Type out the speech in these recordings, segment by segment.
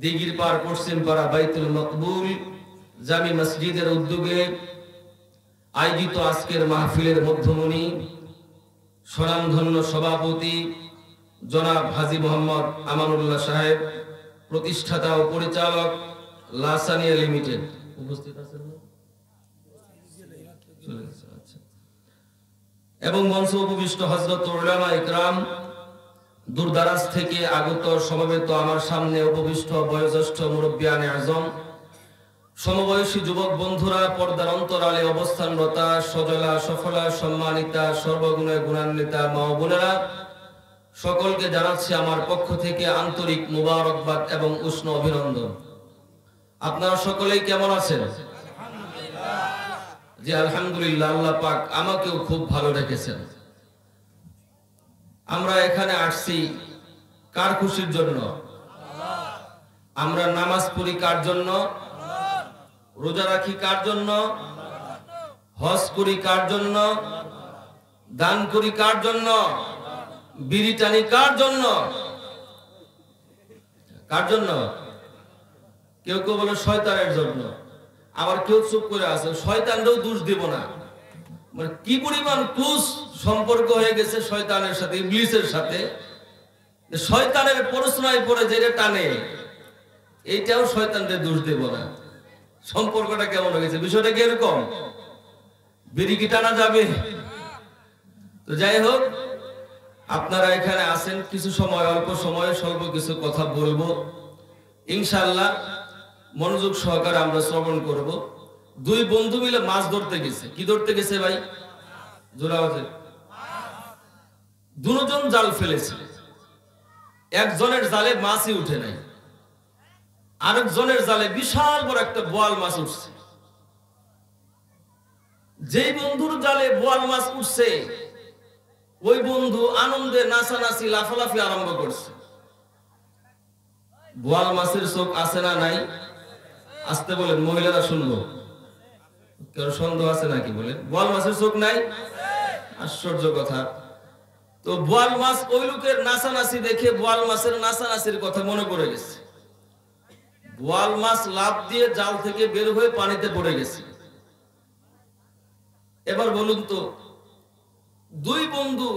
দিঘির পাড় পশ্চিম পাড়া বাইতুল মকবুল জামি মসজিদের উদ্যোগে আয়োজিত আজকের মাহফিলের মধ্যমণি স্বনামধন্য সভাপতি জনাব হাজী মোহাম্মদ আমানুল্লাহ সাহেব, প্রতিষ্ঠাতা ও পরিচালক লাসানিয়া লিমিটেড। উপস্থিত আছেন এবং মঞ্চ উপবিষ্ট হযরত উলামা ইকরাম, দূরদারাজ থেকে আগত সমবেত আমার সামনে উপবিষ্ট বয়োজ্যেষ্ঠ মুরব্বিয়ানে আজম, সমবয়সী যুবক বন্ধুরা, পর্দার অন্তরালে অবস্থানরতা সজলা সফলা সম্মানিতা সর্বগুণে গুণান্বিতা মা ও বোনেরা, সকলকে জানাচ্ছি আমার পক্ষ থেকে আন্তরিক মুবারকবাদ এবং উষ্ণ অভিনন্দন। আপনারা সকলেই কেমন আছেন? জি আলহামদুলিল্লাহ, আল্লাহ পাক আমাকেও খুব ভালো রেখেছেন। আমরা এখানে আসছি কার খুশির জন্য? আমরা নামাজ পড়ি কার জন্য? রোজা রাখি কার জন্য? হজ করি কার জন্য? দান করি কার জন্য? বিড়ি টানি কার জন্য? কার জন্য? কেউ কেউ বলে শয়তানের জন্য, আবার কেউ চুপ করে আছে। শয়তানকেও দোষ দিব না, মানে কি পরিমাণ ক্লোজ সম্পর্ক হয়ে গেছে শয়তানের সাথে, ইবলিসের সাথে। শয়তানের প্রশ্নয় পড়ে যেটা টানে, এইটাও শয়তানদের দোষ দেব না। সম্পর্কটা কেমন হয়ে গেছে, বিষয়টা কি এরকম? বিড়ি কি টানা যাবে? তো যাই হোক, আপনারা এখানে আছেন, কিছু সময়, অল্প সময়ে স্বল্প কিছু কথা বলবো ইনশাআল্লাহ। মনোযোগ সহকারে আমরা শ্রবণ করব। দুই বন্ধু মিলে মাছ ধরতে গেছে। কি ধরতে গেছে ভাই? জোড়া আছে। দুজন জাল ফেলেছে, একজনের জালে মাছই উঠে নাই, আরেকজনের জালে বিশাল বড় একটা বোয়াল মাছ উঠছে। যেই বন্ধুর জালে বোয়াল মাছ উঠছে, ওই বন্ধু আনন্দে নাচানাচি লাফালাফি আরম্ভ করছে। বোয়াল মাছের চোখ আছে না নাই? আসতে বলেন, মহিলারা শুনবো। কেউ সন্দেহ আছে নাকি? বলেন, বোয়াল মাছের চোখ নাই? আশ্চর্য কথা। তো বোয়াল মাছ, ওই লোকের নাচানাচি দেখে বোয়াল মাছের নাচানাচির কথা মনে পড়ে গেছে। বোয়াল মাছ লাফ দিয়ে জাল থেকে বের হয়ে পানিতে পড়ে গেছে। এবার বলুন তো, দুই বন্ধু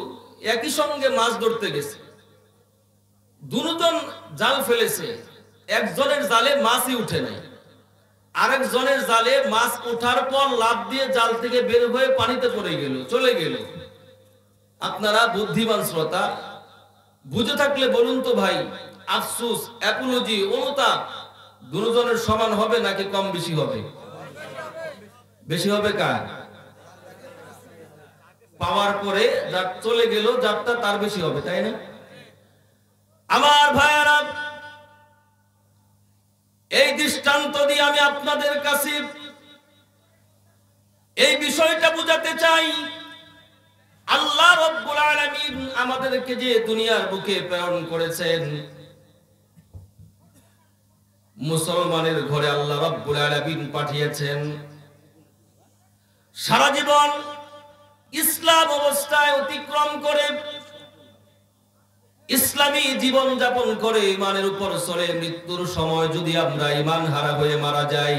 একই সঙ্গে মাছ ধরতে গেছে, দুজন জাল ফেলেছে, একজনের জালে মাছই উঠে নাই, আরেকজনের জালে মাছ ওঠার পর লাফ দিয়ে জাল থেকে বের হয়ে পানিতে পড়ে গেল, চলে গেল। আপনারা বুদ্ধিমান শ্রোতা, বুঝে থাকলে বলুন তো ভাই, আফসোস, অ্যাপোলজি, অনুতাপ দুজনের সমান হবে নাকি কম বেশি হবে? বেশি হবে কার? পাওয়ার পরে যার চলে গেল, যারটা তার বেশি হবে, তাই না? আমার ভাইয়েরা, এই দৃষ্টান্ত দিয়ে আমি আপনাদের কাছে এই বিষয়টা বুঝাতে চাই, আল্লাহ রাব্বুল আলামিন আমাদেরকে যে দুনিয়ার বুকে প্রেরণ করেছেন, মুসলমানের ঘরে আল্লাহ রাব্বুল আলামিন পাঠিয়েছেন। সারা জীবন ইসলাম অবস্থায় অতিক্রম করে, ইসলামী জীবন যাপন করে, ইমানের উপর চলে, মৃত্যুর সময় যদি আমরা ইমান হারা হয়ে মারা যাই,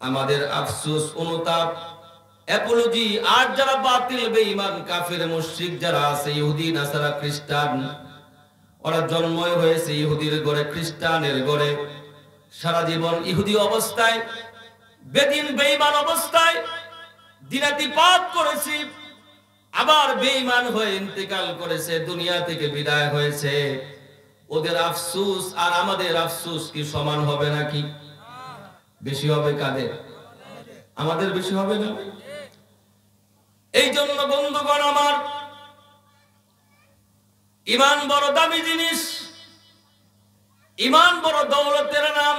আমাদের আফসোস, অনুতাপ, অ্যাপোলজি। আর যারা বাতিল বেঈমান কাফের মুশরিক যারা আছে, ইহুদি নাসারা খ্রিস্টান, ওরা জন্মই হয়েছে ইহুদির ঘরে, খ্রিস্টানের ঘরে, সারা জীবন ইহুদি অবস্থায়, বেদিন বেঈমান অবস্থায় দিনাতিপাত করেছি, আবার বেঈমান হয়ে ইন্তেকাল করেছে, দুনিয়া থেকে বিদায় হয়েছে। ওদের আফসোস আর আমাদের আফসোস কি সমান হবে নাকি? বেশি হবে কাদের? আমাদের বেশি হবে না? এই জন্য বন্ধুগণ আমার, ঈমান বড় দামি জিনিস, ঈমান বড় দৌলতের নাম।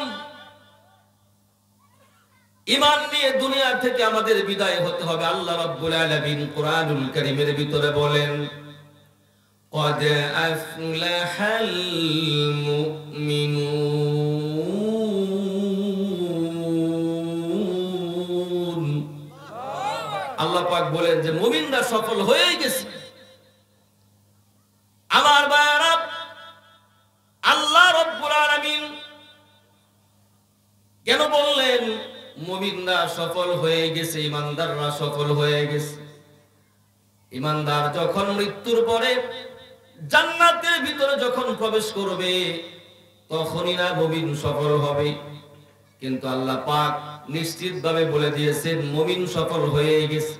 ঈমান নিয়ে দুনিয়া থেকে আমাদের বিদায় হতে হবে। আল্লাহ রাব্বুল আলামিন কুরআনুল কারীমের ভিতরে বলেন, قد أفلح المؤمنون। আল্লাহ পাক বলেন যে মুমিনরা সফল হয়ে গেছে। আমার ভাইরা, আল্লাহ রাব্বুল আলামিন কেন বললেন মুমিনরা সফল হয়ে গেছে, ইমানদাররা সফল হয়ে গেছে? ইমানদার যখন মৃত্যুর পরে জান্নাতের ভিতরে যখন প্রবেশ করবে তখনই না মুমিন সফল হবে। কিন্তু আল্লাহ পাক নিশ্চিতভাবে বলে দিয়েছেন মুমিন সফল হয়ে গেছে।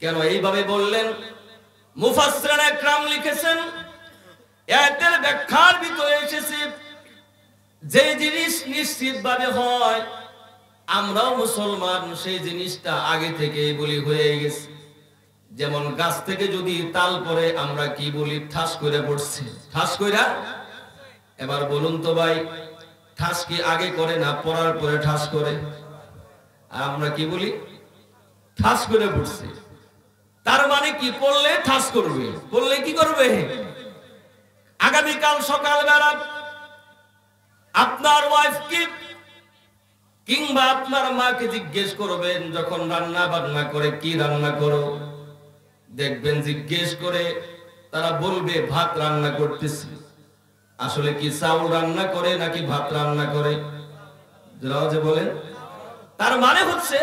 কেন এইভাবে বললেন? মুফাসসিরিন একরাম লিখেছেন, আয়াতের ব্যাখ্যার ভিতরে এসেছে যে জিনিস নিশ্চিতভাবে হয় আমরাও মুসলমান সেই জিনিসটা আগে থেকে বলি হয়ে গেছে। যেমন গাছ থেকে যদি তাল পড়ে আমরা কি বলি? ঠাস করে পড়ছে, ঠাস কইরা। এবার বলুন তো ভাই, ঠাস কি আগে করে না পড়ার পরে ঠাস করে? আর আমরা কি বলি? ঠাস করে পড়ছে। তার মানে কি? পড়লে ঠাস করবে, পড়লে কি করবে? আগামীকাল সকালবেলা আপনার ওয়াইফকে কিংবা আপনার মাকে জিজ্ঞেস করবেন, যখন রান্না বান্না করে কি রান্না করো, দেখবেন জিজ্ঞেস করে তারা বলবে ভাত রান্না করতেছি। আসলে কি চাউল রান্না করে নাকি ভাত রান্না করে? যে বলেন। তার মানে হচ্ছে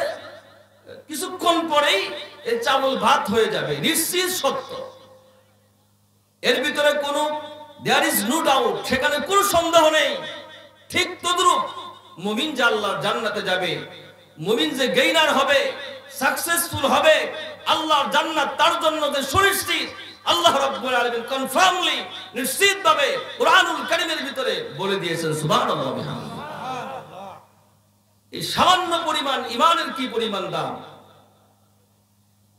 কিছুক্ষণ পরেই এই চাউল ভাত হয়ে যাবে, নিশ্চিত সত্য। এর ভিতরে কোনো দেয়ার ইজ নো ডাউট, সেখানে কোনো সন্দেহ নেই। ঠিক তদ্রূপ মুমিন যে আল্লাহর জান্নাতে যাবে, মুমিন যে গেইনার হবে, সাকসেসফুল হবে, আল্লাহর জান্নাত তার জন্য যে সুনিশ্চিত, আল্লাহ রাব্বুল আলামিন কনফার্মলি নিশ্চিতভাবে কুরআনুল কারীমের ভিতরে বলে দিয়েছেন। সুবহানাল্লাহ বিহামদিহি। এই সামান্য পরিমাণ ঈমানের কি পরিমাণ দাম!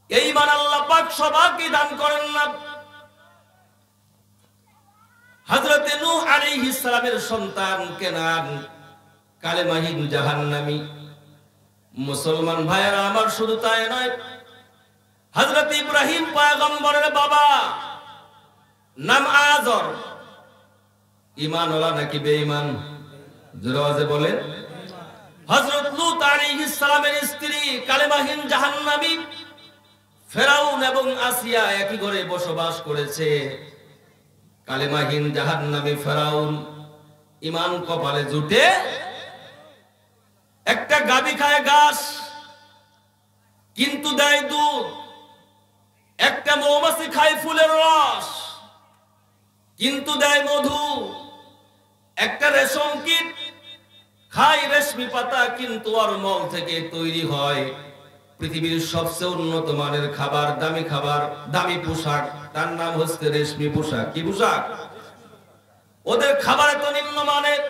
এই ঈমান আল্লাহ পাক সবাইকে দান করেন না। হযরত নূহ আলাইহিস সালামের সন্তান কেনান কালেমাহীন জাহান্নামী। মুসলমান ভাইয়েরা আমার, শুধু তাই নয়, হযরত ইব্রাহিম পয়গম্বরের বাবা নাম আযর, ঈমানওয়ালা নাকি বেঈমান? জোরে বলেন। হযরত লূত আলাইহিস সালামের স্ত্রী কালেমাহীন জাহান্নামী। ফেরাউন এবং আসিয়া একই ঘরে বসবাস করেছে। কালেমাহীন জাহান্নামী ফেরাউন ঈমান কপালে জুটে একটা গাবি খায় ঘাস কিন্তু দেয় দুধ, একটা মৌমাছি খায় ফুলের রস কিন্তু দেয় মধু, একটা রেশম কীট খায় রেশমি পাতা কিন্তু ওর মল থেকে তৈরি হয় পৃথিবীর সবচেয়ে উন্নত মানের খাবার, দামি পোশাক, তার নাম হচ্ছে রেশমি পোশাক। কি পোশাক? ওদের খাবার এত নিম্নমানের,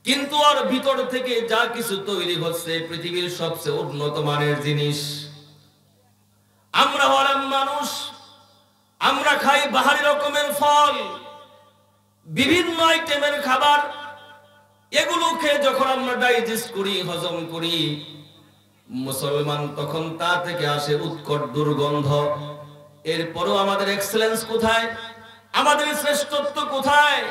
কিন্তু ওর ভিতর থেকে যা কিছু তৈরি হচ্ছে পৃথিবীর সবচেয়ে উন্নত মানের জিনিস। আমরা হলাম মানুষ, আমরা খাই বাহারি রকমের ফল, বিভিন্ন আইটেমের খাবার। এগুলো খেয়ে যখন আমরা ডাইজেস্ট করি, হজম করি, মুসলমান তখন তা থেকে আসে উৎকট দুর্গন্ধ। এরপরও আমাদের এক্সেলেন্স কোথায়? আমাদের শ্রেষ্ঠত্ব কোথায়?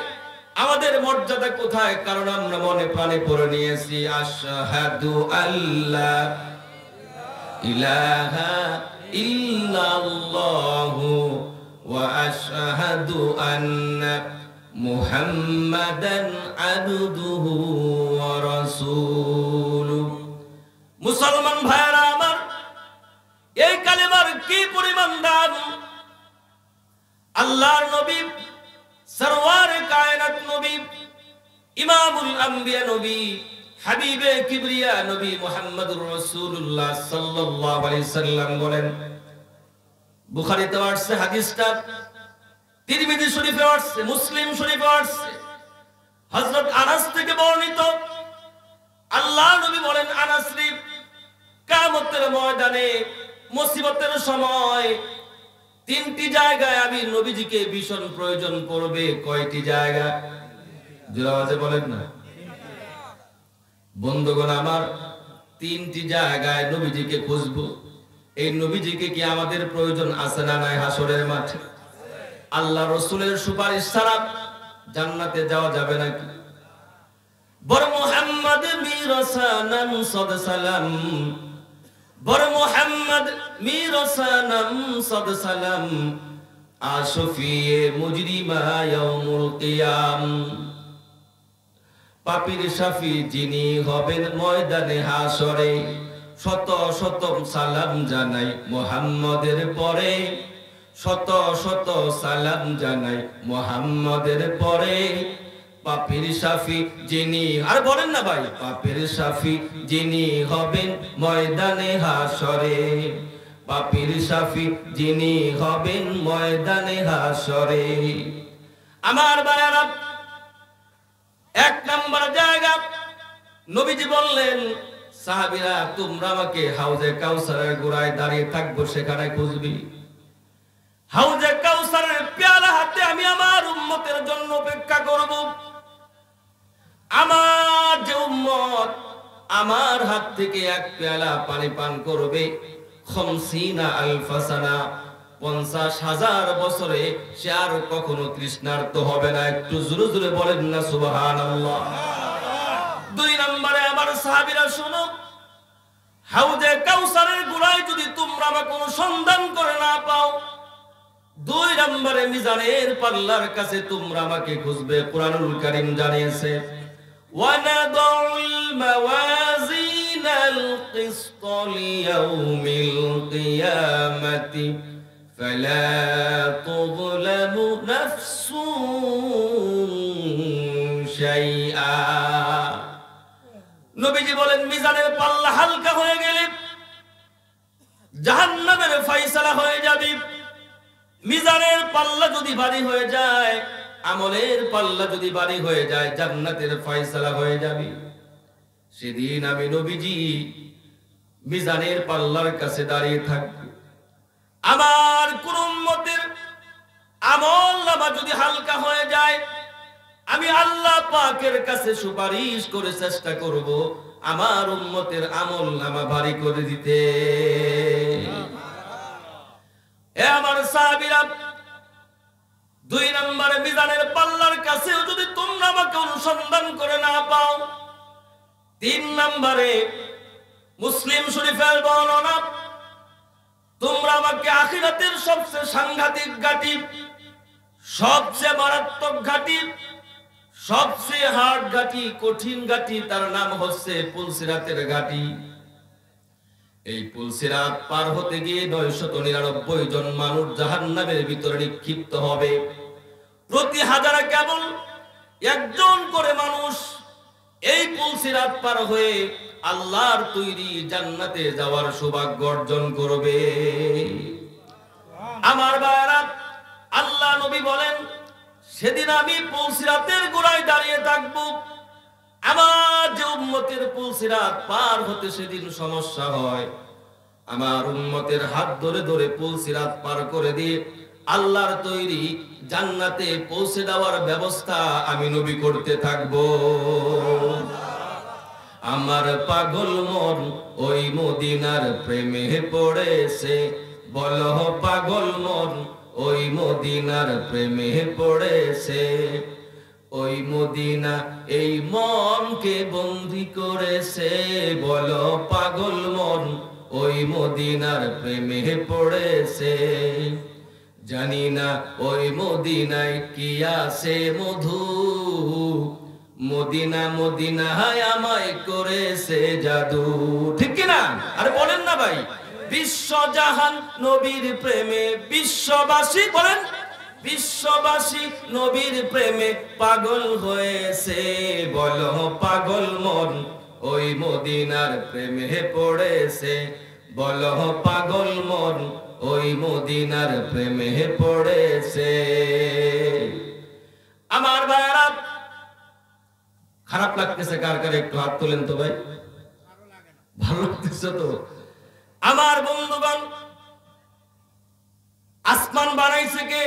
আমাদের মর্যাদা কোথায়? কারণ আমরা মনে প্রাণে পড়ে নিয়েছি আশহাদু আল্লা ইলাহা ইল্লাল্লাহু ওয়া আশহাদু আন্না মুহাম্মাদান আবদুহু ওয়া রাসূলুহু। মুসলমান ভাইরা আমার, এই কালেমার কি পরিমাণ দাম! আল্লাহর নবী, সরওয়ারে কায়নাত নবী, ইমামুল আম্বিয়া নবী, হাবিবে কিবরিয়া নবী মুহাম্মদুর রাসূলুল্লাহ সাল্লাল্লাহু আলাইহি সাল্লাম বলেন, বুখারীতে আসছে হাদিসটা, তিরমিজি শরীফে আসছে, মুসলিম শরীফে আসছে, হযরত আনাস থেকে বর্ণিত। আল্লাহ নবী বলেন, আনাস রে, কিয়ামতের ময়দানে মুসিবতের সময় তিনটি জায়গায় আমি নবীজিকে ভীষণ প্রয়োজন পড়বে। কয়টি জায়গা? জোরে আওয়াজে বলেন না। বন্ধুগণ আমার, তিনটি জায়গায় নবীজিকে খুঁজবো। এই নবীজিকে কি আমাদের প্রয়োজন আছে না নাই? হাসরের মাঠে আল্লাহ রাসূলের সুপারিশ ছাড়া জান্নাতে যাওয়া যাবে নাকি? বড় মুহাম্মদ মিরসানাম সাদ সালাম, বড় মুহাম্মদ মিরসানাম সাদ সালাম, আশফিয়ে মুজরিমা ইয়াউমুল কিয়াম। পাপীর শাফি যিনি হবেন ময়দানে হাসরে। শত শত সালাম জানাই মুহাম্মদের পরে, শত শত সালাম জানাই মুহাম্মদের পরে। পাপীর শাফি যিনি, আর বলেন না ভাই, পাপীর শাফি যিনি হবেন ময়দানে হাসরে, পাপীর শাফি যিনি হবেন ময়দানে হাসরে। আমার ভাইরা, এক নাম্বার জায়গা নবীজি বললেন, সাহাবীরা তোমরা আমাকে হাউজে কাউসারের গোড়ায় দাঁড়িয়ে থাকবো, সেখানে খুঁজবি। হাউজে কাউসারের পেয়ালা হাতে আমি আমার উম্মতের জন্য অপেক্ষা করব। আমার যে উম্মত আমার হাত থেকে এক পেয়ালা পানি পান করবে, 50 আলফা সানা, 50,000 বছরে সে আর কখনো তৃষ্ণার্ত হবে না। একটু জোরে জোরে বলেন না সুবহানাল্লাহ। দুই নম্বরে আমার সাহাবীরা শোনো, হাউজে কাউসারের গোড়ায় যদি তোমরা আমাকে কোনো সন্ধান করে না পাও, দুই নম্বরে মিজানের পাল্লার কাছে তোমরা আমাকে খুঁজবে। কুরআনুল কারীম জানিয়েছে, ওয়ানাদউল মাওয়াজিনাল কিসত লিয়াউমিল কিয়ামাতি ফালা তুযলামু নাফসুন শাইআ। নবীজি বলেন, মিজানের পাল্লা হালকা হয়ে গেলে জাহান্নামের ফয়সালা হয়ে যাবে। মিজানের পাল্লা যদি ভারী হয়ে যায়, আমলের পাল্লা যদি ভারী হয়ে যায়, জান্নাতের ফয়সালা হয়ে যাবে। সেদিন আমি নবীজি মিজানের পাল্লার কাছে দাঁড়িয়ে থাকব। আমার কোন উম্মতের আমল নামা যদি হালকা হয়ে যায়, আমি আল্লাহ পাকের কাছে সুপারিশ করে চেষ্টা করব আমার উম্মতের আমল নামা ভারী করে দিতে। এ আমার সাহাবীরা, দুই নম্বরে মিজানের পাল্লার কাছে যদি তোমরা আমাকে অনুসন্ধান করে না পাও, তিন নম্বরে মুসলিম শরীফের বর্ণনা, তোমরা আমাকে আখিরাতের সবচেয়ে সাংঘাতিক ঘাঁটি, সবচেয়ে মারাত্মক ঘাঁটি, সবচেয়ে হার্ড ঘাঁটি, কঠিন ঘাঁটি, তার নাম হচ্ছে পুলসিরাতের ঘাঁটি। এই পুলসিরাত পার হতে গিয়ে 999 জন মানুষ জাহান্নামের ভিতরে নিক্ষিপ্ত হবে। প্রতি হাজারে কেবল একজন করে মানুষ এই পুলসিরাত পার হয়ে আল্লাহর তৈরি জান্নাতে যাওয়ার সৌভাগ্য অর্জন করবে। আমার ভাইরা, আল্লাহ নবী বলেন, সেদিন আমি পুলসিরাতের গোড়ায় দাঁড়িয়ে থাকব। আমার যে উম্মতের পুলসিরাত পার হতে সেদিন সমস্যা হয়, আমার উম্মতের হাত ধরে ধরে পুলসিরাত পার করে দিয়ে আল্লাহর তৈরি জান্নাতে পৌঁছে দেওয়ার ব্যবস্থা আমি নবী করতে থাকব। আমার পাগল মন ওই মদিনার প্রেমে পড়েছে, বলো পাগল মন ওই মদিনার প্রেমে পড়েছে। ওই মদিনা এই মনকে বন্দী করেছে, বলো পাগল মন ওই মদিনার প্রেমে পড়েছে। জানি না ওই মদিনায় কি আছে মধু, মদিনা মদিনা হায় আমায় করেছে জাদু। ঠিক কিনা? আরে বলেন না ভাই, বিশ্বজাহান নবীর প্রেমে বিশ্ববাসী, বলেন বিশ্ববাসী নবীর প্রেমে পাগল হয়েছে, বলো পাগল মন ওই মদিনার প্রেমে পড়েছে, বলো পাগল মন ওই মদিনার প্রেমে পড়েছে। আমার ভাইরা, খারাপ লাগতেছে কার কার? একটু হাত তোলেন তো ভাই। ভালো লাগতেছে তো? আমার বন্ধুগণ, আসমান বানাইছে কে?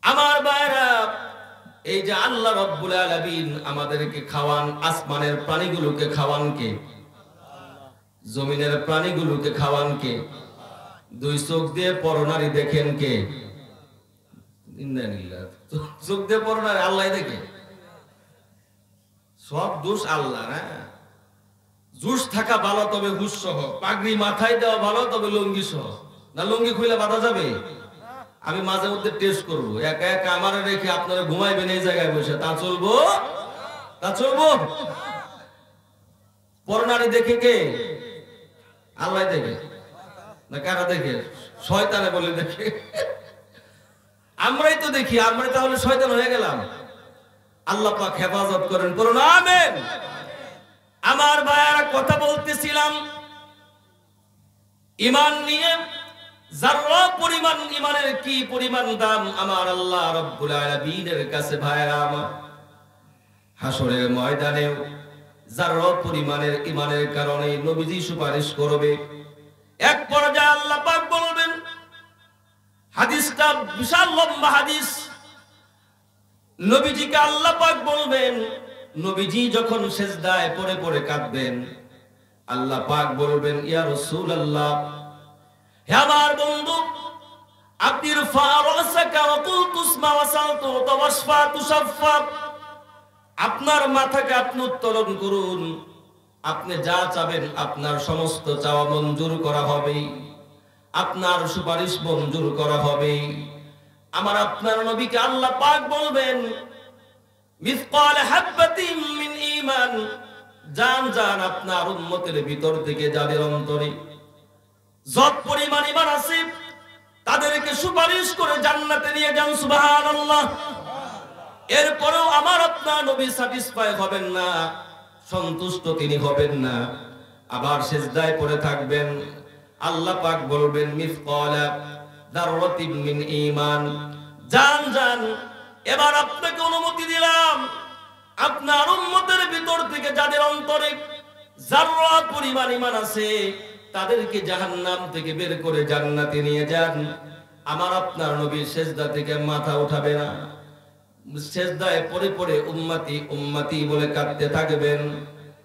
আমার ভাইরা, এই যে আল্লাহ রাব্বুল আলামিন আমাদেরকে খাওয়ান, আসমানের প্রাণীগুলোকে খাওয়ান কে? জমিনের প্রাণীগুলোকে খাওয়ান কে? দুই চোখ দিয়ে পরনারী দেখেন কে? চোখ দিয়ে পরনারী আল্লাহ দেখে। সব দোষ আল্লাহ। হ্যাঁ, জুস থাকা ভালো, তবে হুশ সহ। পাগড়ি মাথায় দেওয়া ভালো, তবে লুঙ্গি সহ। না লুঙ্গি খুলে বাঁধা যাবে? আমি মাঝে মধ্যে টেস্ট করবো, একা একা আমার রেখে আপনারা ঘুমাইবেন এই জায়গায় বসে, তা চলবো তা চলবো? পরনারী দেখে কে? আল্লাহ দেখে না কারা দেখে? শয়তানে বলে দেখে। আমরাই তো দেখি, আমরাই তাহলে শয়তান হয়ে গেলাম। আল্লাহ পাক হেফাজত করেন, বলুন আমিন। আমার ভাইয়ারা, কথা বলতেছিলাম ঈমান নিয়ে। যারা পরিমাণ ঈমানের কি পরিমাণ দাম আমার আল্লাহ রাব্বুল আলামিনের কাছে ভাইয়ারা আমার। হাসরের ময়দানেও যারা পরিমাণের ঈমানের কারণে নবীজি সুপারিশ করবে। এক পর্যায়ে আল্লাহ পাক বলবেন, হাদিসটা বিশাল লম্বা হাদিস। নবীজিকে আল্লাহ পাক বলবেন, নবীজি যখন সিজদায় পড়ে পড়ে কাঁদবেন, আল্লাহ পাক বলবেন, ইয়া রাসূলুল্লাহ, হে আমার বন্ধু, আপনি ফারাসাকা ওয়া কুলতু ইসমা ওয়া সালতু তাওয়াসফা তুশাফফা, আপনার মাথাকে আপনি উত্তোলন করুন, আপনি যা চাবেন আপনার সমস্ত চাওয়া মঞ্জুর করা হবে, আপনার সুপারিশ মঞ্জুর করা হবে। আমার আপনার নবীকে আল্লাহ পাক বলবেন, মিসকাল হাববাতিন মিন ঈমান, জান জান আপনার উম্মতের ভিতর থেকে যাদের অন্তরে যত পরিমাণ ঈমান আছে তাদেরকে সুপারিশ করে জান্নাতে নিয়ে যান, সুবহানাল্লাহ। এরপরেও আমার আপনার নবী স্যাটিসফাই হবেন না, সন্তুষ্ট তিনি হবেন না, আবার সিজদায় পড়ে থাকবেন। আল্লাহ পাক বলবেন, মিসকালা যাররাতিন মিন ঈমান, জান জান এবার আপনাকে অনুমতি দিলাম, আপনার উম্মতের ভিতর থেকে যাদের অন্তরে যাররা পরিমাণ ঈমান আছে তাদেরকে জাহান্নাম থেকে বের করে জান্নাতে নিয়ে যান। আমার আপনার নবী সিজদা থেকে মাথা উঠাবে না, সিজদায় পড়ে পড়ে উম্মতি উম্মতি বলে কাঁদতে থাকবেন।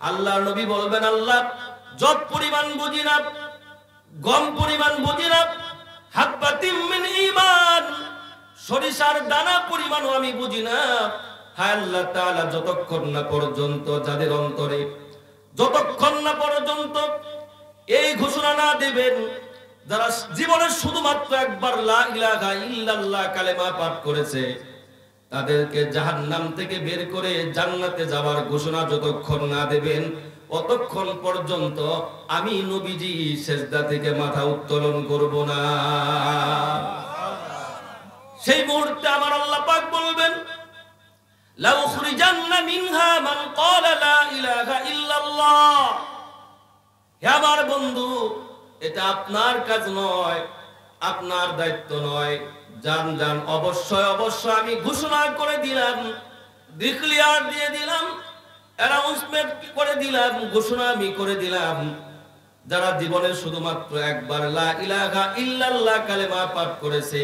আল্লাহর নবী বলবেন, আল্লাহ যত পরিমাণ বুঝি না, গম পরিমাণ বুঝি না, হাব্বাতিম মিন ঈমান, সরিষার দানা পরিমাণও আমি বুঝি না। হায় আল্লাহ তাআলা, যতক্ষণ না পর্যন্ত যাদের অন্তরে, যতক্ষণ না পর্যন্ত এই ঘোষণা না দেবেন, যারা জীবনে শুধুমাত্র একবার লা ইলাহা ইল্লাল্লাহ কালেমা পাঠ করেছে, তাদেরকে জাহান্নাম থেকে বের করে জান্নাতে যাওয়ার ঘোষণা যতক্ষণ না দেবেন, অতক্ষণ পর্যন্ত আমি নবীজি সিজদা থেকে মাথা উত্তোলন করব না। সেই মুহূর্তে আমার আল্লাহ পাক বলবেন, লা উখরিজান্না মিনহা মান ক্বালা লা ইলাহা ইল্লাল্লাহ। হে আমার বন্ধু, এটা আপনার কাজ নয়, আপনার দায়িত্ব নয়। জান জান অবশ্যই অবশ্যই আমি ঘোষণা করে দিলাম, ডিক্লেয়ার দিয়ে দিলাম, অ্যানাউন্সমেন্ট করে দিলাম, ঘোষণা আমি করে দিলাম, যারা জীবনে শুধুমাত্র একবার লা ইলাহা ইল্লাল্লাহ কালেমা পাঠ করেছে,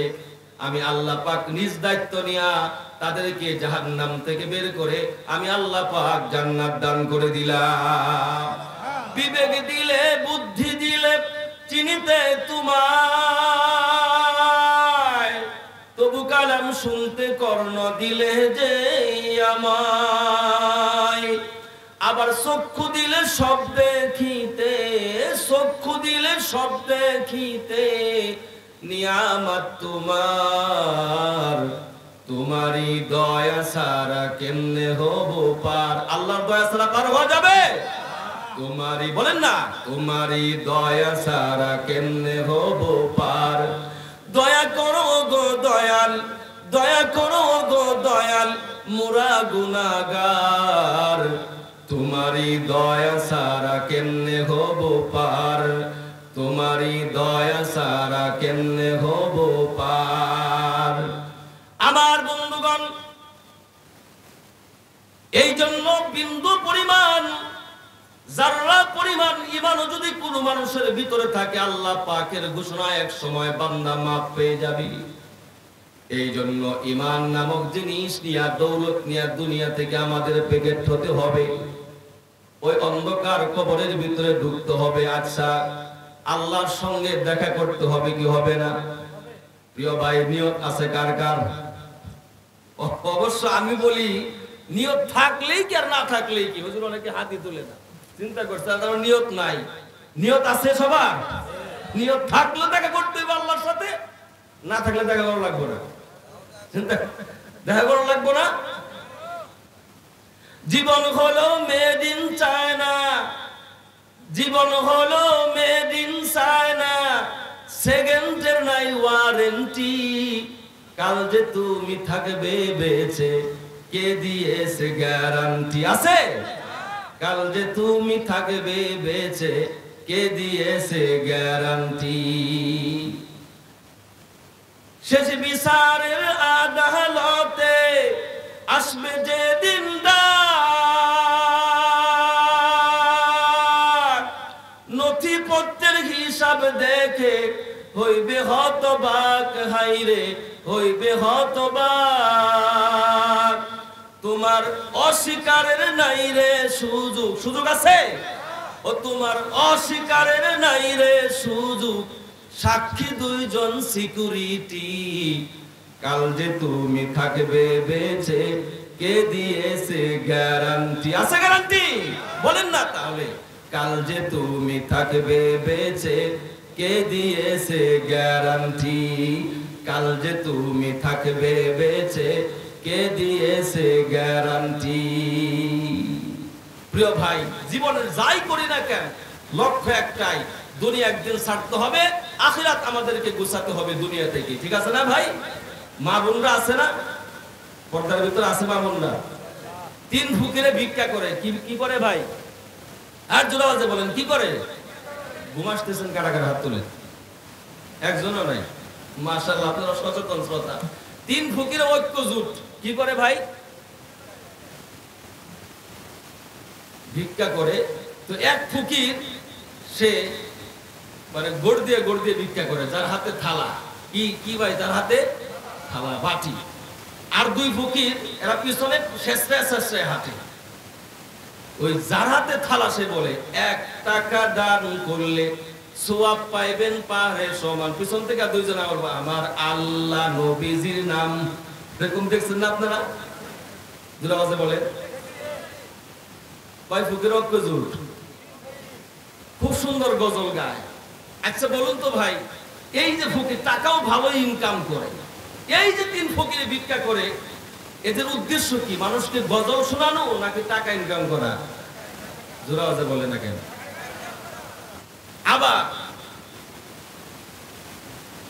আমি আল্লাহ পাক নিজ দায়িত্ব নিয়া তাদেরকে জাহান্নাম থেকে বের করে আমি আল্লাহ পাক জান্নাত দান করে দিলাম। বিবেক দিলে, বুদ্ধি দিলে চিনিতে তোমায়, তবু কালাম শুনতে কর্ণ দিলে যে আমায়। আবার চক্ষু দিলে সব দেখিতে, চক্ষু দিলে সব দেখিতে, নিয়ামত তোমার, তোমারই দয়া ছাড়া কেমনে হব পার। আল্লাহর দয়া ছাড়া পার হওয়া যাবে? তোমারই, বলেন না, তোমারই দয়া ছাড়া কেমনে হব পার। দয়া করো গো দয়াল, দয়া করো গো দয়াল, মোরা গুনাহগার, তোমারই দয়া ছাড়া কেমনে হব পার, তোমারই দয়া ছাড়া কেমনে হব পার। আমার বন্ধুগণ, এই জন্য বিন্দু পরিমাণ, যারা পরিমাণ ঈমানও যদি কোনো মানুষের ভিতরে থাকে, আল্লাহ পাকের ঘোষণা এক সময় বান্দা মাপ পেয়ে যাবে। এই জন্য ঈমান নামক জিনিস নিয়ে, দৌলত নিয়ে দুনিয়া থেকে আমাদের পেকেট হতে হবে, ওই অন্ধকার কবরের ভিতরে ঢুকতে হবে। আচ্ছা, আল্লাহর সঙ্গে দেখা করতে হবে কি হবে না? প্রিয় ভাই, নিয়ত আছে কার কার? অবশ্য আমি বলি, নিয়ত থাকলেই কি আর না থাকলেই কি? হুজুর অনেকে হাতই তুলে না, চিন্তা করছে তার নিয়ত নাই। নিয়ত আছে সবার? নিয়ত থাকলে দেখা করতে হবে আল্লাহর সাথে, না থাকলে দেখা করা লাগবে না। চিন্তা, দেখা করা লাগবে না। জীবন হলো মেড ইন চায়না, জীবন হলো মেড ইন চায়না, সেকেন্ডের নাই ওয়ারেন্টি। কাল যে তুমি থাকবে বেঁচে কে দিয়েছে গ্যারান্টি? আছে? কাল যে তুমি থাকবে বেঁচে কে দিয়েছে গ্যারান্টি? শেষ বিচারের আদালতে আসবে যে দিনদার, নথিপত্রের হিসাব দেখে হইবে হতবাক, হাইরে হইবে হতবাক। তোমার অস্বীকারের নাই রে সুযোগ, সুযোগ আছে? ও তোমার অস্বীকারের নাই রে সুযোগ, সাক্ষী দুইজন সিকিউরিটি। কাল যে তুমি থাকবে বেঁচে কে দিয়েছে গ্যারান্টি? আছে গ্যারান্টি? বলেন না তাহলে। কাল যে তুমি থাকবে বেঁচে কে দিয়েছে গ্যারান্টি? কাল যে তুমি থাকবে বেঁচে কে দিয়েছে গ্যারান্টি? প্রিয় ভাই, জীবনের যাই করি না কেন লক্ষ্য একটাই, দুনিয়া একদিন ছাড়তে হবে, আখিরাত আমাদেরকে গুছাতে হবে দুনিয়া থেকে। ঠিক আছে না ভাই? মা বোনরা আছে না? পর্দার ভিতরে আছে মা বোনরা? 3 ফকিরে ভিক্ষা করে। কি করে ভাই? আর জোরে আওয়াজে বলেন, কি করে? ঘুম আসতেছেন কারা কারা হাত তুলে? একজনও নাই। মাশাআল্লাহ, আপনারা সচেতন শ্রোতা। 3 ফকিরে ঐক্য জোট কি করে ভাই? ভিক্ষা করে। তো এক ফকির সে মানে গোড় দিয়ে ভিক্ষা করে, যার হাতে থালা। কি ভাই? তার হাতে থালা, বাটি। আর 2 ফকির এরা পিছনে শেষে হাঁটে। ওই যার হাতে থালা সে বলে 1 টাকা দান করলে সওয়াব পাইবেন পাহাড়ে সমান। পিছন থেকে 2 জন বলবে আমার আল্লাহ নবীজির নাম। এরকম দেখছেন না আপনারা? দুটো আওয়াজে বলে ভাই ফকির ঐক্য জোট। খুব সুন্দর গজল গায়। আচ্ছা বলুন তো ভাই, এই যে ফকির টাকাও ভালো ইনকাম করে, এই যে 3 ফকিরে ভিক্ষা করে, এদের উদ্দেশ্য কি? মানুষকে গজল শোনানো নাকি টাকা ইনকাম করা? জোরে আওয়াজে বলে না কেন? আবার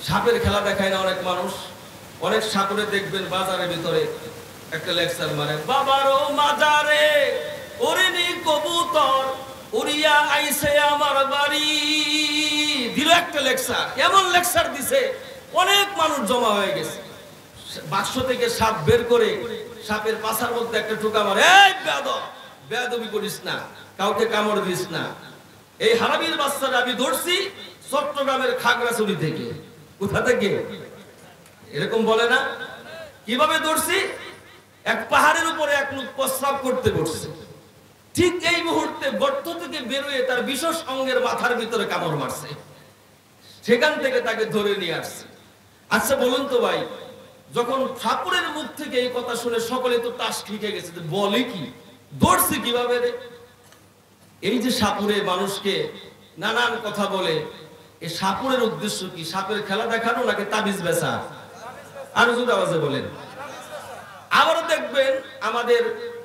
সাপের খেলা দেখায় না অনেক মানুষ? অনেক সাপুরে দেখবেন বাজারের ভিতরে একটা লেকচার মারে, বাবারও মাজারে ওরেনি কবুতর উড়িয়া আইছে আমার বাড়ি। দিল একটা লেকচার, এমন লেকচার দিছে অনেক মানুষ জমা হয়ে গেছে। বাক্স থেকে সাপ বের করে সাপের পাছার মধ্যে একটা ঠোকা মারে, এই বেয়াদব, বেয়াদবি করিস না, কাউকে কামড় দিস না। এই হারামির বাচ্চাটা আমি ধরছি চট্টগ্রামের খাগড়াছড়ি থেকে। কোথা থেকে? এরকম বলে না? কিভাবে ধরছি? এক পাহাড়ের উপরে এক লোক প্রস্রাব করতে বসছে, ঠিক এই মুহূর্তে গর্ত থেকে বেরোয় তার বিশেষ অঙ্গের মাথার ভিতরে কামড় মারছে। সেখান থেকে তাকে ধরে নিয়ে আসছে। আচ্ছা বলুন তো ভাই, যখন ঠাকুরের মুখ থেকে এই কথা শুনে সকলে তো তাস লিখে গেছে, বলে কি ধরছে কিভাবে রে? এই যে সাপুরে মানুষকে নানান কথা বলে, এই সাপুরের উদ্দেশ্য কি? সাপের খেলা দেখানো নাকি তাবিজ বেচা? আর জোরে আওয়াজে বলেন। আবারও দেখবেন আমাদের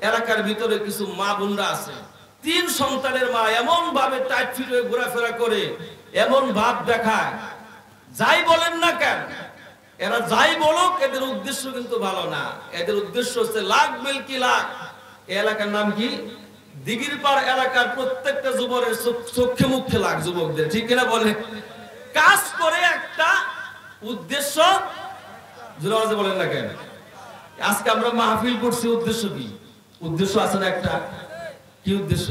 এলাকার ভিতরে কিছু মা বোনরা আছে, 3 সন্তানের মা, এমন ভাবে টাইট ফিট হয়ে ঘোরাফেরা করে, এমন ভাব দেখায়, যাই বলেন না কেন, এরা যাই বলুক এদের উদ্দেশ্য কিন্তু ভালো না। এদের উদ্দেশ্য হচ্ছে লাখ মিল্কি লাখ। এই এলাকার নাম কি? দিঘির পাড় এলাকার প্রত্যেকটা যুবকের চোখে মুখে লাখ যুবকদের, ঠিক কিনা বলে? কাজ করে একটা উদ্দেশ্য। জোরে বলেন না কেন? আজকে আমরা মাহফিল করছি, উদ্দেশ্য কি? উদ্দেশ্য আছে না একটা? কি উদ্দেশ্য?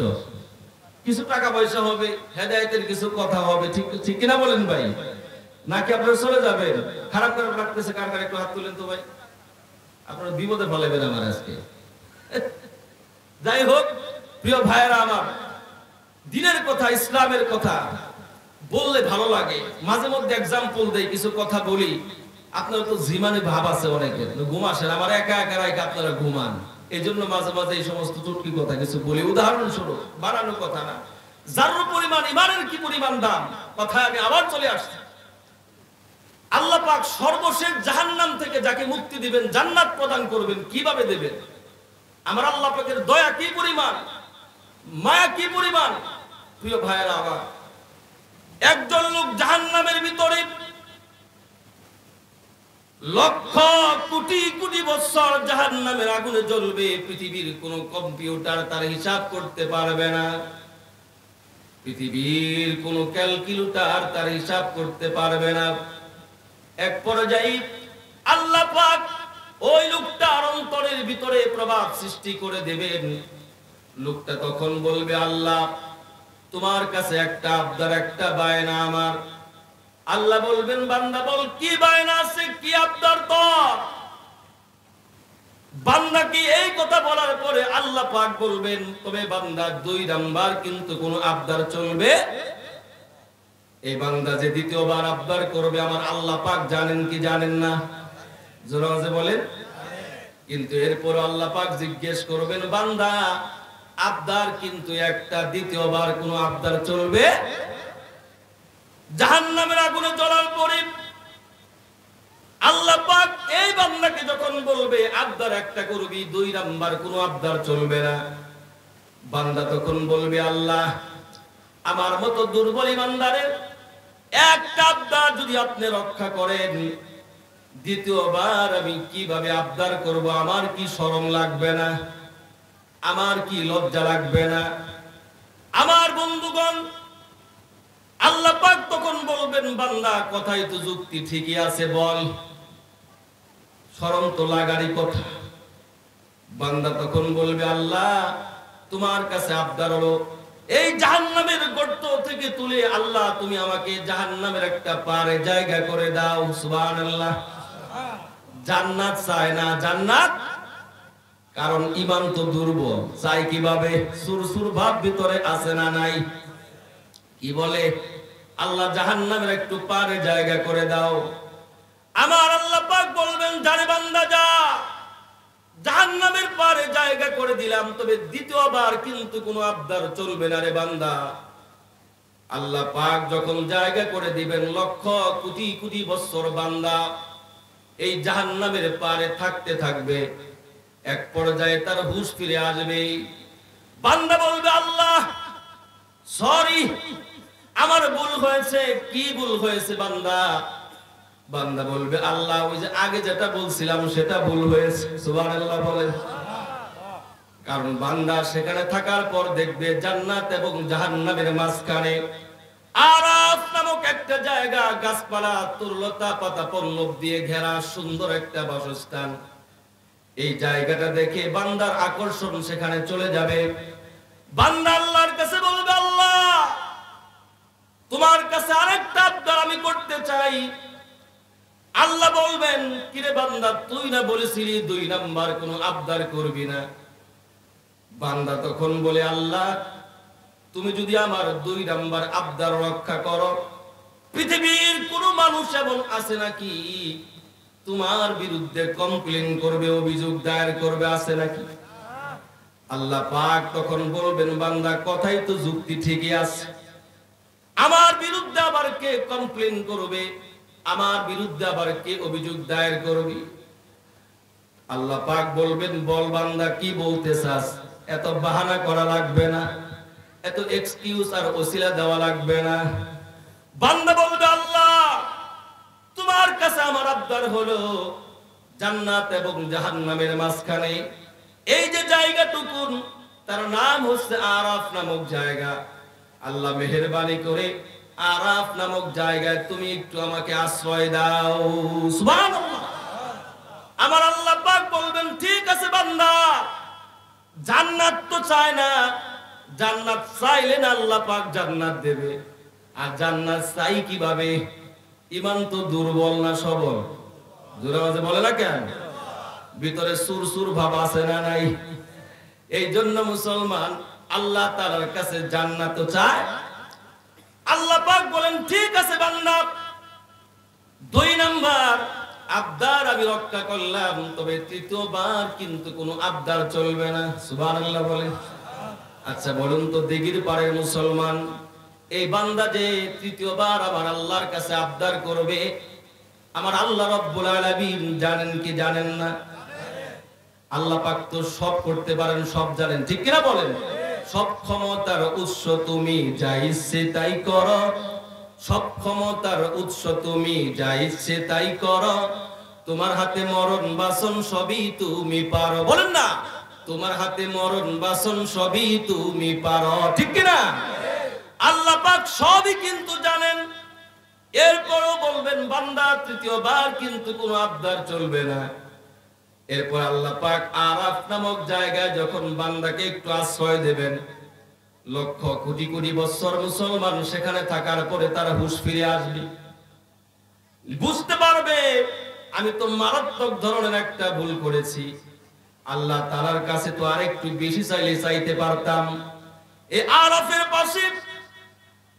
কিছু টাকা পয়সা হবে, হেদায়েতের কিছু কথা হবে, ঠিক কিনা বলেন ভাই? নাকি আপনারা চলে যাবেন? খারাপ করে রাখতেছে কার কার? একটু হাত তুলেন তো ভাই। আপনারা বিপদে ফেলাবেন আমার আজকে। যাই হোক প্রিয় ভাইয়েরা আমার, দিনের কথা, ইসলামের কথা বললে ভালো লাগে। মাঝে মধ্যে এক্সাম্পল দেই, কিছু কথা বলি। আপনারা তো জিমানে ভাব আছে অনেকের, ঘুম আসেন, আমার একা একা রাইকে আপনারা ঘুমান। এই জন্য মাঝে মাঝে এই সমস্ত চুটকি কথা কিছু বলি, উদাহরণস্বরূপ, বানানো কথা না। যার পরিমাণ ইমানের কি পরিমাণ দাম, কথা আমি আবার চলে আসছি। আল্লাহ পাক সর্বশেষ জাহান্নাম থেকে যাকে মুক্তি দিবেন, জান্নাত প্রদান করবেন, কিভাবে দেবেন? আমার আল্লাহ পাকের দয়া কি পরিমাণ, মায়া কি পরিমাণ। প্রিয় ভাইয়েরা আমার, একজন লোক জাহান্নামের ভিতরে লক্ষ কোটি কোটি বছর জাহান্নামের আগুনে জ্বলবে, পৃথিবীর কোন কম্পিউটার তার হিসাব করতে পারবে না, পৃথিবীর কোন ক্যালকুলেটর তার হিসাব করতে পারবে না। এক পর্যায়ে আল্লাহ পাক ওই লোকটার অন্তরের ভিতরে প্রভাব সৃষ্টি করে দেবেন। লোকটা তখন বলবে, আল্লাহ তোমার কাছে একটা আবদার, একটা বায়না আমার। আল্লাহ বলবেন, বান্দা বল, কি বায়না আছে, কি আবদার তোর? বান্দা কি এই কথা বলার পরে আল্লাহ পাক বলবেন, তবে বান্দা 2 নাম্বার কিন্তু কোন আবদার চলবে। এই বান্দা যে দ্বিতীয়বার আবদার করবে, আমার আল্লাহ পাক জানেন কি জানেন না? জোরে বলেন। কিন্তু এরপর আল্লাহ পাক জিজ্ঞেস করবেন, বান্দা আবদার কিন্তু একটা, দ্বিতীয়বার কোন আবদার চলবে? জাহান্নামের আগুনে জ্বলার পরে আল্লাহ পাক এই বান্দাকে যখন বলবে আবদার একটা করবি, 2 নাম্বার কোন আবদার চলবে না, বান্দা তখন বলবে, আল্লাহ আমার মতো দুর্বল ইমানদারের একটা আবদার যদি আপনি রক্ষা করেন, দ্বিতীয়বার আমি কিভাবে আবদার করব? আমার কি শরম লাগবে না? আমার কি লজ্জা লাগবে না? আমার বন্ধুগণ, আল্লাহ পাক তখন বলবেন, বান্দা কথাই তো যুক্তি ঠিকই আছে, বল, শরম তো লাগারই কথা। বান্দা তখন বলবে, আল্লাহ তোমার কাছে আবদার হলো এই জাহান্নামের গর্ত থেকে তুলে আল্লাহ তুমি আমাকে জাহান্নামের একটা পারে জায়গা করে দাও। সুবহানাল্লাহ। জান্নাত চায় না, জান্নাত, কারণ ঈমান তো দুর্বল, চাই কিভাবে? সুরসুর ভাব ভিতরে আছে না নাই? কি বলে, আল্লাহ জাহান্নামের একটু পারে জায়গা করে দাও। আমার আল্লাহ পাক বলবেন, জানে বান্দা যা, জাহান্নামের পারে জায়গা করে দিলাম, তবে দ্বিতীয়বার কিন্তু কোনো আবদার চলবে না রে বান্দা। আল্লাহ পাক যখন জায়গা করে দিবেন, লক্ষ কোটি কোটি বছর বান্দা এই জাহান্নামের পারে থাকতে থাকবে। এক পর্যায়ে তার হুঁশ ফিরে আসবে, বান্দা বলবে, আল্লাহ সরি, আমার ভুল হয়েছে। কি ভুল হয়েছে বান্দা? বান্দা বলবে, আল্লাহ ওই যে আগে যেটা বলছিলাম সেটা ভুল হয়েছে। সুবহানাল্লাহ বলেন। কারণ বান্দা সেখানে থাকার পর দেখবে জান্নাত এবং জাহান্নামের মাঝখানে আরাফ নামক একটা জায়গা, গাছপালা, তরুলতা, পাতা পল্লব দিয়ে ঘেরা সুন্দর একটা বাসস্থান। এই জায়গাটা দেখে বান্দার আকর্ষণ সেখানে চলে যাবে। বান্দা আল্লাহর কাছে বলবে, আল্লাহ তোমার কাছে আরেকটা আবদার আমি করতে চাই। আল্লাহ বলবেন, কিরে বান্দা, তুই না বলেছিলি 2 নাম্বার কোন আবদার করবি না? বান্দা তখন বলে, আল্লাহ তুমি যদি আমার 2 নাম্বার আবদার রক্ষা করো, পৃথিবীর কোন মানুষ এমন আছে নাকি তোমার বিরুদ্ধে কমপ্লেইন করবে, অভিযোগ দায়ের করবে? আছে নাকি? আল্লাহ পাক তখন বলবেন, বান্দা কথাই তো যুক্তি ঠিকই আছে, আমার বিরুদ্ধে আবার কে কমপ্লেইন করবে? আমার বিরুদ্ধে আবার কে অভিযোগ দায়ের করবে? আল্লাহ পাক বলবেন, বল বান্দা কি বলতে চাস? এত বাহানা করা লাগবে না, এত এক্সকিউজ আর ওসিলা দেওয়া লাগবে না। বান্দা বলবে, আল্লাহ তোমার কাছে আমার আবদার হলো জান্নাত এবং জাহান্নামের মাঝখানে এই যে জায়গাটুকু, তার নাম হচ্ছে আরাফ নামক জায়গা। আল্লাহ মেহেরবানি করে আরাফ নামক জায়গায় তুমি একটু আমাকে আশ্রয় দাও। সুবহানাল্লাহ। আমার আল্লাহ পাক বলবেন, ঠিক আছে বান্দা, জান্নাত তো চায় না, জান্নাত চাইলে না আল্লাহ পাক জান্নাত দেবে। আর জান্নাত চাই কিভাবে? ঈমান তো দুর্বল না সবল? জোরে আওয়াজে বলে না কেন? ভিতরে সুরসুর ভাব আছে না নাই? এই জন্য মুসলমান আল্লাহ তাআলার কাছে জান্নাত চায়। আল্লাহ পাক বলেন, ঠিক আছে বান্দা, 2 নাম্বার আবদার আমি রক্ষা করলাম, তবে তৃতীয়বার কিন্তু কোনো আবদার চলবে না। সুবহানাল্লাহ বলেন। আচ্ছা বলুন তো, দিঘির পাড়ের মুসলমান, এই বান্দা যে তৃতীয়বার আমার আল্লাহর কাছে আবদার করবে, আমার আল্লাহ রাব্বুল আলামিন জানেন কি জানেন না? আল্লাহ পাক তো সব করতে পারেন, সব জানেন, ঠিক কিনা বলেন? সব ক্ষমতার উৎস তুমি, যা ইচ্ছে তাই করো। সব ক্ষমতার উৎস তুমি, যা ইচ্ছে তাই করো। তোমার হাতে মরণ বাসন সবই তুমি পারো। বলেন না, তোমার হাতে মরণ বাসন সবই তুমি পারো, ঠিক কিনা? আল্লাহ পাক সবই কিন্তু জানেন। এরপরও বলবেন বান্দা, তৃতীয়বার কিন্তু কোনো আবদার চলবে না। এরপর আল্লাহ পাক আরাফ নামক জায়গায় যখন বান্দাকে একটু আশ্রয় দেবেন, লক্ষ কোটি কোটি বছর মুসলমান সেখানে থাকার পরে তারা হুঁশ ফিরে আসবে, বুঝতে পারবে আমি তো মারাত্মক ধরনের একটা ভুল করেছি। আল্লাহ তাআলার কাছে তো আরেকটু বেশি চাইলে চাইতে পারতাম। এই আরাফের পাশে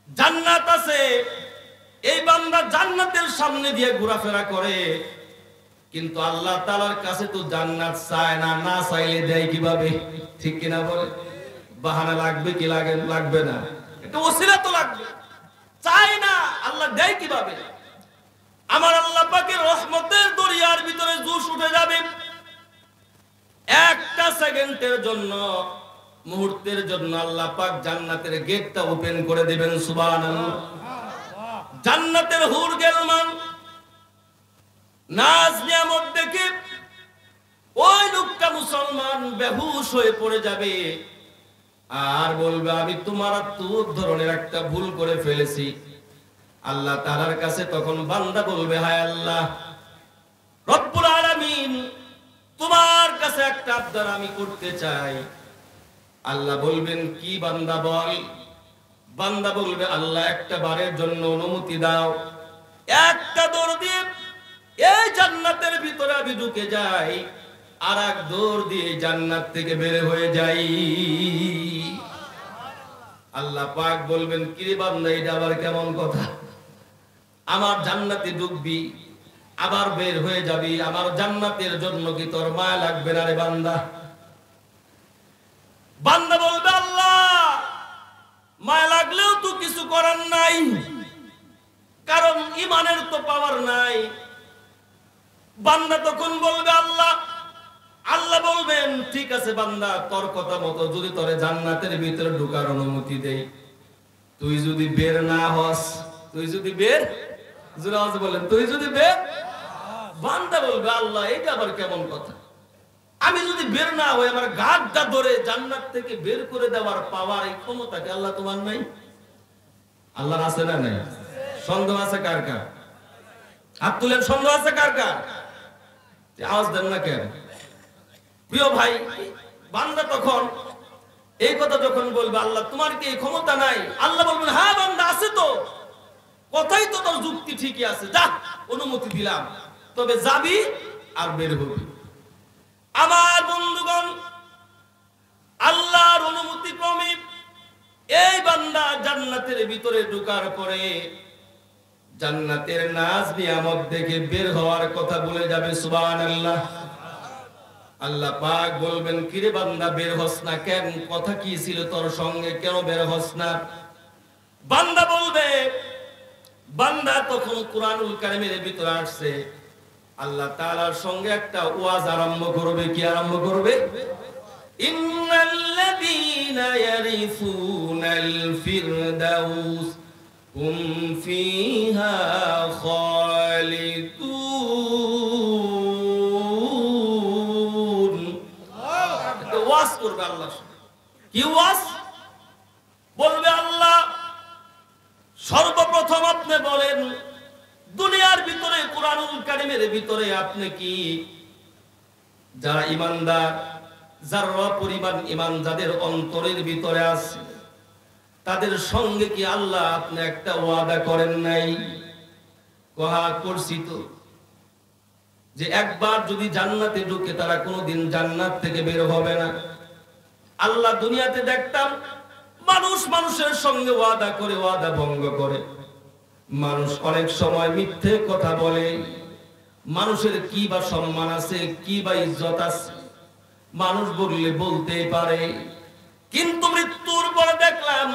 জান্নাত আছে। এই বান্দা জান্নাতের সামনে দিয়ে ঘোরাফেরা করে, কিন্তু আল্লাহ তাআলার কাছে তো জান্নাত চায় না। না চাইলে দেয় কিভাবে, ঠিক কিনা বলে? বাহানা লাগবে কি লাগবে না? একটা ওসিলা তো লাগবে। চায় না, আল্লাহ দেয় কিভাবে? আমার আল্লাহ পাকের রহমতের দরিয়ার ভিতরে জোশ উঠে যাবে। একটা সেকেন্ডের জন্য, মুহূর্তের জন্য আল্লাহ পাক জান্নাতের গেটটা ওপেন করে দিবেন। সুবহানাল্লাহ। জান্নাতের হুর গেলমান নাজ নিয়ামত দেখে ওই লোকটা মুসলমান বেহুশ হয়ে পড়ে যাবে আর বলবে আমি তোমার ধরনের একটা ভুল করে ফেলেছি। আল্লাহ তাআলার কাছে তখন বান্দা বলবে, হায় আল্লাহ রব্বুল আলামিন, তোমার কাছে একটা আবদার আমি করতে চাই। আল্লাহ বলবেন, কি বান্দা বল। বান্দা বলবে, আল্লাহ একটা বারের জন্য অনুমতি দাও, একটা দৌড় দিয়ে এই জান্নাতের ভিতরে আমি ঢুকে যাই, আর এক দৌড় দিয়ে জান্নাত থেকে বের হয়ে যাই। আল্লাহ পাক বলবেন, কিরে বান্দা, এটা আবার কেমন কথা? আমার জান্নাতে ঢুকবি, আবার বের হয়ে যাবি, আমার জান্নাতের জন্য কি তোর মায়া লাগবে না রে বান্দা? বান্দা বলবে, আল্লাহ মায়া লাগলেও তো কিছু করার নাই, কারণ ইমানের তো পাওয়ার নাই। বান্দা তখন বলবে, আল্লাহ আল্লাহ বলবেন, ঠিক আছে বান্দা, তোর কথা মতো যদি তোরে জান্নাতের ভিতরে ঢোকার অনুমতি দেই, তুই যদি বের না হস, তুই যদি বের বলেন, তুই যদি বের। বান্দা বলবে, আল্লাহ এটা আবার কেমন কথা? আমি যদি বের না হই, আমার গাড়টা ধরে জান্নাত থেকে বের করে দেওয়ার পাওয়ার এই ক্ষমতা কি আল্লাহ তোমার নাই? আল্লাহর আছে না নাই? সন্দেহ আছে কার কার? হাত তুলেন। সন্দেহ আছে কার কার? আওয়াজ দেন না কেন? প্রিয় ভাই, বান্দা তখন এই কথা যখন বলবে, আল্লাহ তোমার কি এই ক্ষমতা নাই? আল্লাহ বলবেন, হ্যাঁ বান্দা আছে তো, কথাই তো তোর যুক্তি ঠিকই আছে, যা অনুমতি দিলাম, তবে যাবি আর বের হবি। আমার বন্ধুগণ, আল্লাহর অনুমতি ক্রমে এই বান্দা জান্নাতের ভিতরে ঢোকার পরে জান্নাতের নাজ নিয়ামত দেখে বের হওয়ার কথা বলে যাবে। সুবহানাল্লাহ। আল্লাহ পাক বলবেন, কিরে বান্দা বের হস না কেন? কথা কি ছিল তোর সঙ্গে, কেন বের হস না? বান্দা বলবে, বান্দা তখন কুরআনুল কারীমের ভিতরে আসছে, আল্লাহ তাআলার সঙ্গে একটা ওয়াজ আরম্ভ করবে। কি আরম্ভ করবে? ইন্নাল্লাযীনা ইয়ারিফুনাল ফিরদাউস হুম ফিহা খালিদুন। ওয়াজ করবে আল্লাহ। কি ওয়াজ বলবে? আল্লাহ সর্বপ্রথম আপনি বলেন, দুনিয়ার ভিতরে কুরআনুল কারীমের ভিতরে আপনি কি যারা ঈমানদার, যারা পরিমাণ ঈমান যাদের অন্তরের ভিতরে আছে, তাদের সঙ্গে কি আল্লাহ আপনি একটা ওয়াদা করেন নাই? কহা করছি তো, যে একবার যদি জান্নাতে ঢুকে তারা কোনোদিন জান্নাত থেকে বের হবে না। আল্লাহ দুনিয়াতে দেখতাম মানুষ মানুষের সঙ্গে ওয়াদা করে ওয়াদা ভঙ্গ করে। মানুষ অনেক সময় মিথ্যে কথা বলে। মানুষের কি বা সম্মান আছে, কি বা ইজ্জত আছে, মানুষ বললে বলতেই পারে। কিন্তু মৃত্যুর পরে দেখলাম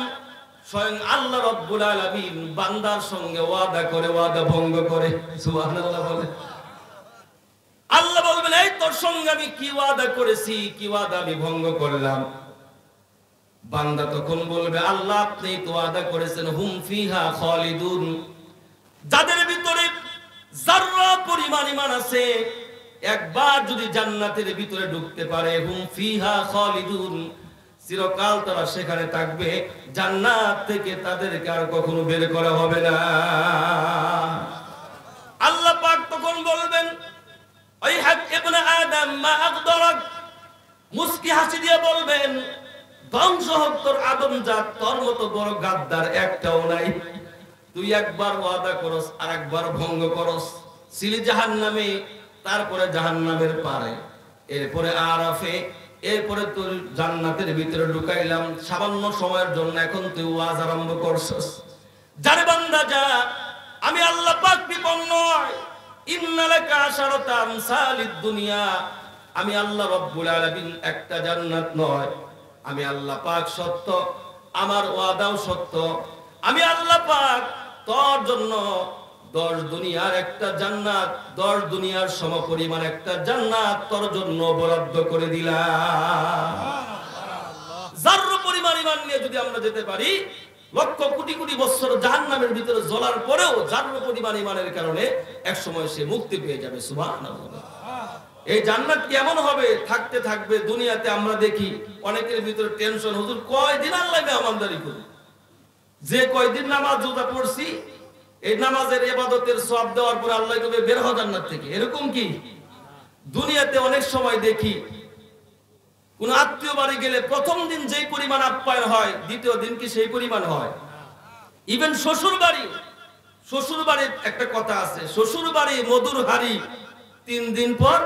স্বয়ং আল্লাহ রাব্বুল আলামিন বান্দার সঙ্গে ওয়াদা করে ওয়াদা ভঙ্গ করে। সুবহানাল্লাহ বলে। আল্লাহ বলবেন, এই তোর সঙ্গে আমি কি ওয়াদা করেছি, কি ওয়াদা আমি ভঙ্গ করলাম? বান্দা তখন বলবে, আল্লাহ আপনি তো ওয়াদা করেছেন হুম ফিহা খালিদুন, যাদের ভিতরে যাররা পরিমাণ ঈমান আছে একবার যদি জান্নাতের ভিতরে ঢুকতে পারে, হুম ফিহা খালিদুন, চিরকাল তারা সেখানে থাকবে, জান্নাত থেকে তাদেরকে আর কখনো বের করা হবে না। আল্লাহ পাক তখন বলবেন, ওই হাক ইবনে আদম মা আকদারাক, মুস্কি হাসি দিয়ে বলবেন, ধ্বংস হোক তোর আদম জাত, তোর মতো বড় গাদ্দার একটাও নাই। তুই একবার ওয়াদা করস আর একবার ভঙ্গ করস, ছিলি জাহান্নামে, তারপরে জাহান্নামের পারে, এরপরে আরাফে, এরপরে তুই জান্নাতের ভিতরে ঢুকাইলাম সামান্য সময়ের জন্য, এখন তুই ওয়াজ আরম্ভ করছস। যারে বান্দা যা, আমি আল্লাহ পাক বিপন্ন নয়, ইন্নালাকা আশারাতা আমসালিদ দুনিয়া, আমি আল্লাহ রাব্বুল আলামিন একটা জান্নাত নয়, আমি আল্লাহ পাক সত্য, আমার ওয়াদাও সত্য, আমি আল্লাহ পাক তোর জন্য 10 দুনিয়ার একটা জান্নাত, 10 দুনিয়ার সমপরিমাণ একটা জান্নাত তোর জন্য বরাদ্দ করে দিলাম। যাররা পরিমাণ ঈমান নিয়ে যদি আমরা যেতে পারি, লক্ষ কোটি কোটি বছর জাহান্নামের ভিতরে জ্বলার পরেও যাররা পরিমাণ ঈমানের কারণে এক সময় সে মুক্তি পেয়ে যাবে। সুবহানাল্লাহ। এই জান্নাত কেমন হবে? থাকতে থাকবে দুনিয়াতে আমরা দেখি অনেকের ভিতরে টেনশন, হুজুর কয়দিন আল্লাহ মেহমানদারি করবে, যে কয়দিন নামাজ রোজা পড়ছি, এই নামাজের ইবাদতের সওয়াব দেওয়ার পর আল্লাহ কবে বের হও জান্নাত থেকে। এরকম কি? দুনিয়াতে অনেক সময় দেখি কোন আত্মীয় বাড়ি গেলে প্রথম দিন যেই পরিমাণ আপ্যায়ন হয়, দ্বিতীয় দিন কি সেই পরিমাণ হয়? ইভেন শ্বশুর বাড়ির একটা কথা আছে, শ্বশুর বাড়ি মধুর হাড়ি 3 দিন পর,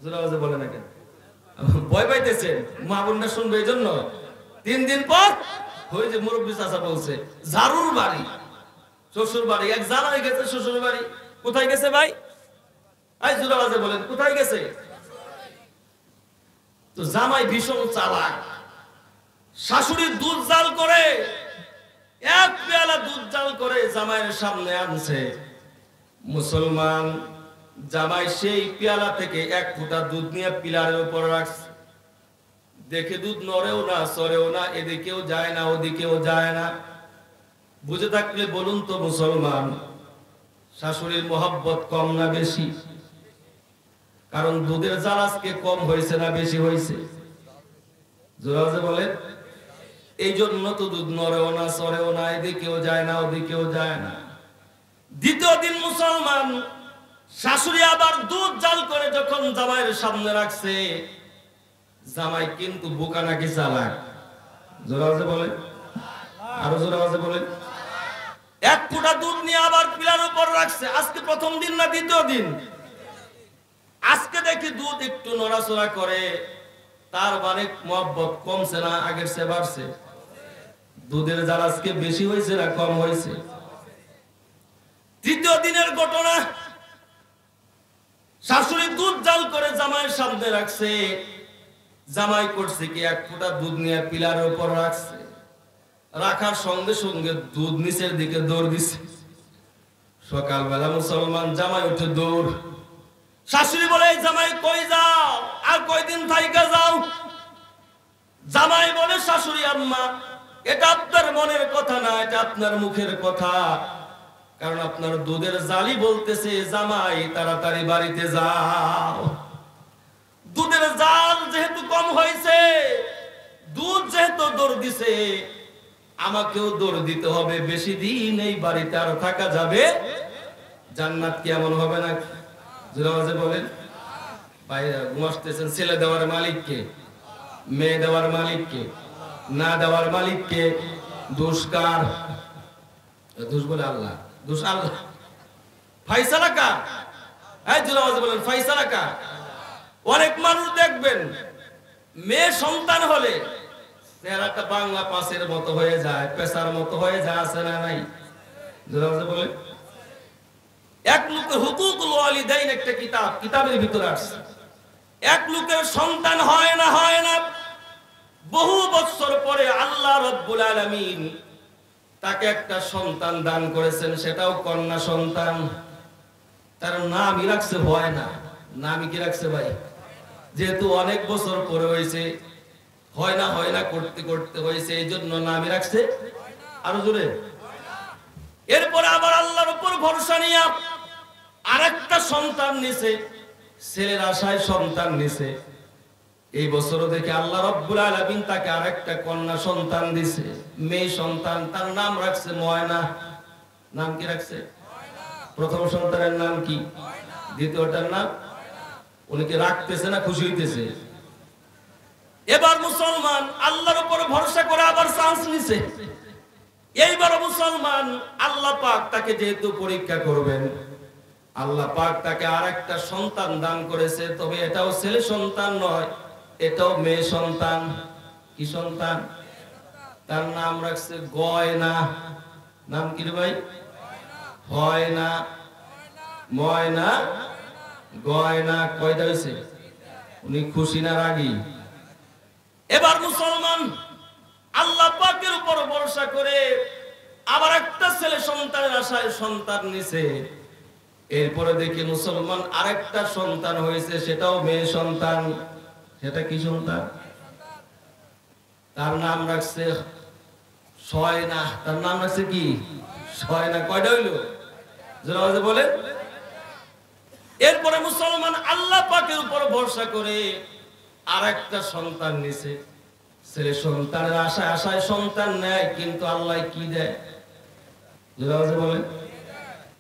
জোরাজে বলে না কেন, ভয় পাইতেছেন মা বোনরা শুনবে, এই জন্য 3 দিন পর ওই যে মুরব্বী চাচা বলছে ঝাড়ুর বাড়ি, শ্বশুর বাড়ি। এক জামাই গেছে শ্বশুর বাড়ি, কোথায় গেছে ভাই? আই জোরাজে বলেন কোথায় গেছে? তো জামাই ভীষণ চালাক, শাশুড়ির দুধ জাল করে, এক পেয়ালা দুধ জাল করে জামাইয়ের সামনে আনছে। মুসলমান জামাই সেই পেয়ালা থেকে 1 ফোঁটা দুধ নিয়ে পিলারের উপর রাখছে, দেখে দুধ নড়েও না, সরেও না, এদিকেও যায় না, ওদিকেও যায় না। বুঝে থাকলে বলুন তো মুসলমান, শাশুড়ির মহব্বত কম না বেশি? কারণ দুধের জাল আজকে কম হয়েছে না বেশি হয়েছে? জোরাজে বলে, এই জন্য তো দুধ নড়েও না, সরেও না, এদিকেও যায় না, ওদিকেও যায় না। দ্বিতীয় দিন মুসলমান শাশুড়ি আবার দুধ জাল করে যখন জামাইয়ের সামনে রাখছে, জামাই কিন্তু বোকা নাকি চালাক? জোরাজে বলে, আরো জোরাজে বলে। 1 ফোঁটা দুধ নিয়ে আবার পিলার উপর রাখছে। আজকে প্রথম দিন না দ্বিতীয় দিন? আজকে দেখি দুধ একটু নড়াচড়া করে, তার মানে মহব্বত কমছে না আগের চেয়ে বাড়ছে? দুধের জাল আজকে বেশি হয়েছে না কম হয়েছে? তৃতীয় দিনের ঘটনা, শাশুড়ি দুধ জাল করে জামাইয়ের সামনে রাখছে, জামাই করছে কি 1 ফোঁটা দুধ নিয়ে পিলারের উপর রাখছে, রাখার সঙ্গে সঙ্গে দুধ নিচের দিকে দৌড় দিছে। সকালবেলা মুসলমান জামাই উঠে দৌড়, শাশুড়ি বলে, জামাই কই যাও, আর কয়দিন থাইকা যাও? জামাই বলে, শাশুড়ি আম্মা এটা আপনার মনের কথা না, এটা আপনার মুখের কথা, কারণ আপনার দুধের জালি বলতেছে জামাই তাড়াতাড়ি বাড়িতে যাও। দুধের জাল যেহেতু কম হয়েছে, দুধ যেহেতু দৌড় দিছে, আমাকেও দৌড় দিতে হবে, বেশি দিন এই বাড়িতে আর থাকা যাবে। জান্নাত কেমন হবে না? জোরাজে বলেন। ভাই ঘুমাসতেছেন, ছেলে দেওয়ার মালিককে, মেয়ে দেওয়ার মালিককে, না দেওয়ার মালিককে, দোষ কার? দোষ বলে আল্লাহ, দোষ আল্লাহ। ফাইসালা কার? এই জোরাজে বলেন ফাইসালা কার? অনেক মানুষ দেখবেন মেয়ে সন্তান হলে চেহারাটা বাংলা পাঁচের মতো হয়ে যায়, পেশার মতো হয়ে যায়, আছে না নাই? জোরাজে বলেন। এক লোকের হুকুকুল ওয়ালিদাইন একটা কিতাবের ভিতরে আসছে, এক লোকের সন্তান হয় না, বহু বছর পরে আল্লাহ রাব্বুল আলামিন তাকে একটা সন্তান দান করেছেন, সেটাও কন্যা সন্তান। তার নামই রাখছে হয় না। নামই কি রাখছে ভাই? যেহেতু অনেক বছর পরে হয়েছে, হয় না করতে করতে হয়েছে, এই জন্য নামই রাখছে। আরো জোরে। এরপরে আবার আল্লাহর উপর ভরসা নিয়ে আরেকটা সন্তান নিছে, ছেলের আশায় সন্তান নিছে। এই বছরও দেখে আল্লাহ রাব্বুল আলামিন তাকে আরেকটা কন্যা সন্তান দিছে, মেয়ে সন্তান। তার নাম রাখছে ময়না। নাম কি রাখছে? প্রথম সন্তানের নাম কি? দ্বিতীয়টার নাম? উনি কি রাখতেছে না খুশি হইতেছে? এবার মুসলমান আল্লাহর উপর ভরসা করে আবার চান্স নিছে। এইবার মুসলমান আল্লাহ পাক তাকে যেহেতু পরীক্ষা করবেন, আল্লাহ পাক তাকে আরেকটা সন্তান দান করেছে। তবে এটাও ছেলে সন্তান নয়, এটাও মেয়ে সন্তান। কি সন্তান? তার নাম রাখছে গয়না। নাম কি রে ভাই? হয় না, ময়না, গয়না। কয়টা হয়েছে? উনি খুশি না রাগী? এবার মুসলমান আল্লাহ পাকের উপর ভরসা করে আবার একটা ছেলে সন্তানের আশায় সন্তান নিছে। এরপরে দেখি মুসলমান আরেকটা সন্তান হয়েছে, সেটাও মেয়ে সন্তান। সেটা কি সন্তান? তার নাম রাখছে সয়না। তার নাম রাখছে কি? সয়না। কয়টা হইল? জোরে বলে। এরপরে মুসলমান আল্লাহ পাকের উপর ভরসা করে আরেকটা সন্তান নিছে। ছেলে সন্তানের আশায় আশায় সন্তান নেয়, কিন্তু আল্লাহ কি দেয়? জোরে বলে।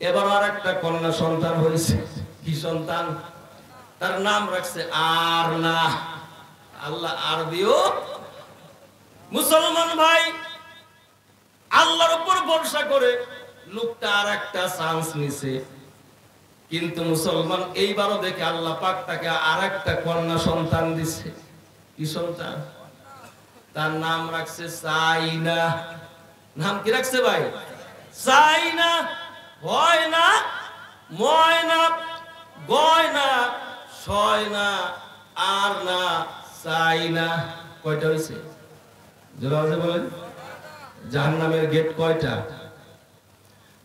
এবার আরেকটা কন্যা সন্তান হয়েছে। কি সন্তান? তার নাম রাখছে আর না। আল্লাহ আর দিও। মুসলমান ভাই আল্লাহর উপর ভরসা করে লোকটা আরেকটা চান্স নিছে, কিন্তু মুসলমান এইবারও দেখে আল্লাহ পাক তাকে আরেকটা কন্যা সন্তান দিছে। কি সন্তান? তার নাম রাখছে সাইনা। নাম কি রাখছে ভাই? সাইনা। হয় না, ময়না, গয়না, সয়না, আর না, সাইনা। কয়টা হয়েছে? জোরে বলেন। জাহান্নামের গেট কয়টা?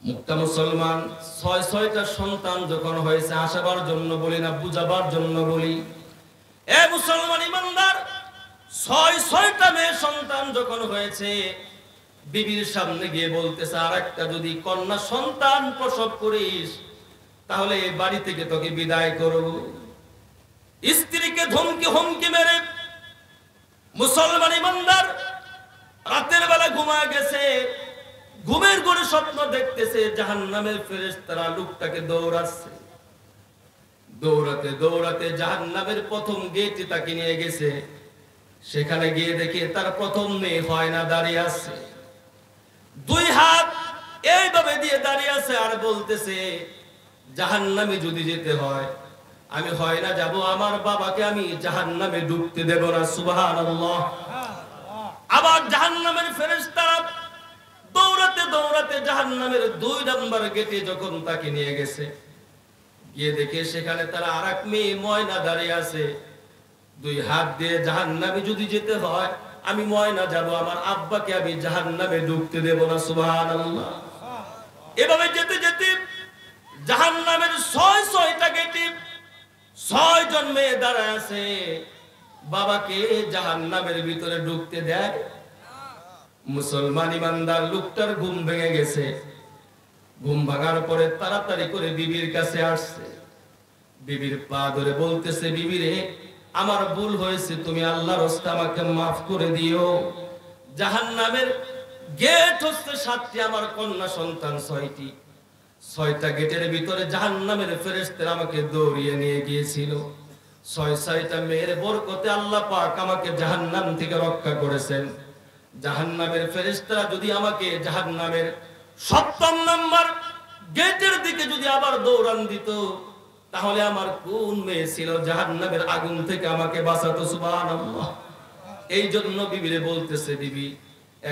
মুক্তা মুসলমান ৬টা সন্তান যখন হয়েছে, আসাবার জন্য বলি না, বুঝাবার জন্য বলি। এ মুসলমান ইমানদার, ৬টা মেয়ে সন্তান যখন হয়েছে, বিবির সামনে গিয়ে বলতেছে, আর একটা যদি কন্যা সন্তান প্রসব করিস তাহলে এই বাড়ি থেকে তোকে বিদায় করব। স্ত্রীকে ধমকি হুমকি মেরে মুসলমান ইমানদার রাতের বেলা ঘুমায় গেছে। ঘুমের ঘরে স্বপ্ন দেখতেছে জাহান্নামের ফেরেশতারা লোকটাকে দৌড়াচ্ছে। দৌড়াতে দৌড়াতে জাহান্নামের প্রথম গেটে তাকে নিয়ে গেছে। সেখানে গিয়ে দেখে তার প্রথম মেয়ে হয় না দাঁড়িয়ে আছে, 2 হাত এইভাবে দিয়ে দাঁড়িয়ে আছে আর বলতেছে, জাহান্নামে যদি যেতে হয় আমি হয় না যাব, আমার বাবাকে আমি জাহান্নামে ডুবতে দেব না। সুবহানাল্লাহ। আবার জাহান্নামের ফেরেশতারা দৌড়াতে দৌড়াতে জাহান্নামের 2 নম্বর গেটে যখন তাকে নিয়ে গেছে, গিয়ে দেখে সেখানে তার আরেক মেয়ে ময়না দাঁড়িয়ে আছে। 2 হাত দিয়ে, জাহান্নামে যদি যেতে হয় আমি ময়না যাব, আমার আব্বাকে আমি জাহান্নামে ডুবতে দেব না। সুবহানাল্লাহ। এভাবে যেতে যেতে জাহান্নামের 6টা গেটে 6 জন মেয়ে দাঁড়ায় আছে। বাবাকে জাহান্নামের ভিতরে ঢুকতে দেয়? মুসলমান ইমানদার লোকটার ঘুম ভেঙে গেছে। ঘুম ভাঙার পরে তাড়াতাড়ি করে বিবির কাছে আসছে। বিবির পা ধরে বলতেছে, বিবি রে, আমার ভুল হয়েছে, তুমি আল্লাহর রাস্তায় আমাকে মাফ করে দিও। জাহান্নামের গেট হচ্ছে 7টি, আমার কন্যা সন্তান 6টি। 6টা গেটের ভিতরে জাহান্নামের ফেরেশতারা আমাকে দৌড়িয়ে নিয়ে গিয়েছিল। 6টা মেয়ের বরকতে আল্লাহ পাক আমাকে জাহান্নাম থেকে রক্ষা করেছেন। জাহান্নামের ফেরেশতারা যদি আমাকে জাহান্নামের 7ম নাম্বার গেটের দিকে যদি আবার দৌড়ান দিত, তাহলে আমার কোন মেয়ে ছিল জাহান্নামের আগুন থেকে আমাকে বাঁচাতো? সুবহানাল্লাহ। এই জন্য বিবিরে বলতেছে, বিবি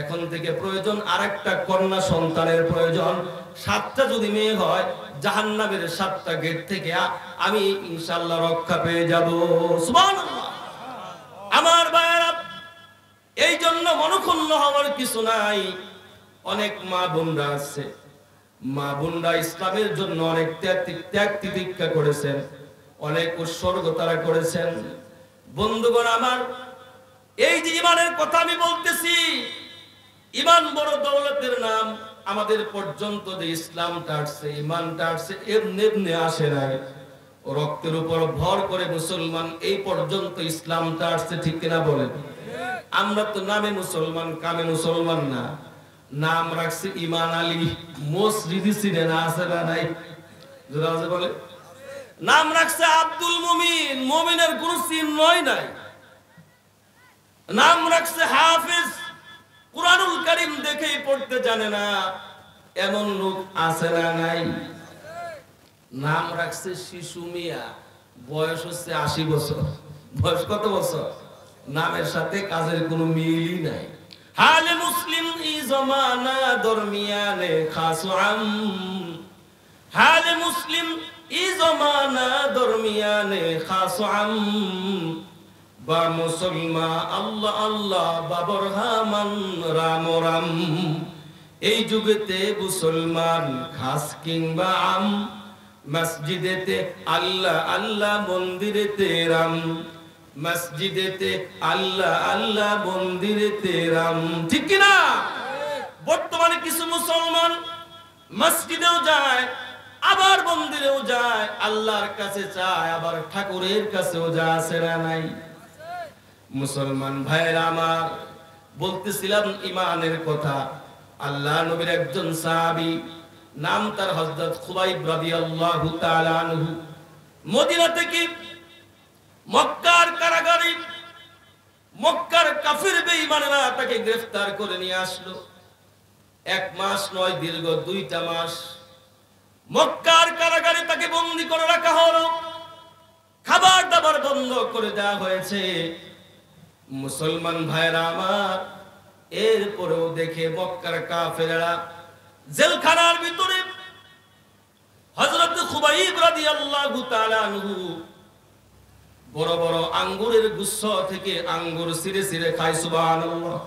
এখন থেকে প্রয়োজন আরেকটা কন্যা সন্তানের প্রয়োজন। 7টা যদি মেয়ে হয় জাহান্নামের 7টা গেট থেকে আমি ইনশাআল্লাহ রক্ষা পেয়ে যাব। সুবহানাল্লাহ। আমার ভাইরা, এই জন্য মনক্ষুণ্ণ হওয়ার কিছু নাই। অনেক মা বোনরা আছে, মা বোনরা ইসলামের জন্য অনেক ত্যাগ তিতিক্ষা করেছেন, অনেক উৎসর্গ তারা করেছেন। বন্ধুগণ আমার, এই যে ইমানের কথা আমি বলতেছি, ইমান বড় দৌলতের নাম। আমাদের পর্যন্ত যে ইসলামটা আসছে, ইমানটা আসছে, এমনি এমনি আসে নাই। রক্তের উপর ভর করে মুসলমান এই পর্যন্ত ইসলামটা আসছে, ঠিক কিনা বলেন? আমরা তো নামে মুসলমান, কামে মুসলমান না। নাম রাখছে ইমান আলী, মসজিদি চিনে না, আছে না নাই? বলে নাম রাখছে আব্দুল মুমিন, মুমিনের কোন চিহ্নই নাই। নাম রাখছে হাফিজ, কুরআনুল কারীম দেখেই পড়তে জানে না, এমন লোক আছে না নাই? নাম রাখছে শিশু মিয়া, বয়স হচ্ছে 80 বছর। বয়স কত বছর? নামের সাথে কাজের কোনো মিলই নাই। হালে মুসলিম ই জমানা দরমিয়ানে খাসু আম, হালে মুসলিম ই জমানা দরমিয়ানে খাসু আম, বা মুসলমা আল্লাহ আল্লাহ বাবর হামান রাম রাম। এই যুগেতে মুসলমান খাস কিংবা আম, মসজিদেতে আল্লাহ আল্লাহ মন্দিরেতে রাম, মসজিদেতে আল্লাহ আল্লাহ মন্দিরেতে রাম, ঠিক কি না? বর্তমানে কিছু মুসলমান মসজিদেও যায়, আবার মন্দিরেও যায়, আল্লাহর কাছে চায়, আবার ঠাকুরের কাছেও যায়, আছে না নাই? মুসলমান ভাইরা আমার, বলতেছিলাম ইমানের কথা। আল্লাহ নবীর একজন সাহাবী, নাম তার হযরত খুবাইব রাদিয়াল্লাহু তাআলা আনহু, মদিনা থেকে মক্কার কারাগারে মক্কার কাফির বেঈমানেরা তাকে গ্রেফতার করে নিয়ে আসলো। 1 মাস নয়, দীর্ঘ 2টা মাস মক্কার কারাগারে তাকে বন্দী করে রাখা হলো। খাবার দাবার বন্ধ করে দেওয়া হয়েছে। মুসলমান ভাইরা আমার, এরপরেও দেখে মক্কার কাফেররা জেলখানার ভিতরে হযরত খুবাইব রাদিয়াল্লাহু তাআলা আনহু বড় বড় আঙ্গুরের গুচ্ছ থেকে আঙ্গুর ছিঁড়ে ছিঁড়ে খায়। সুবহানাল্লাহ।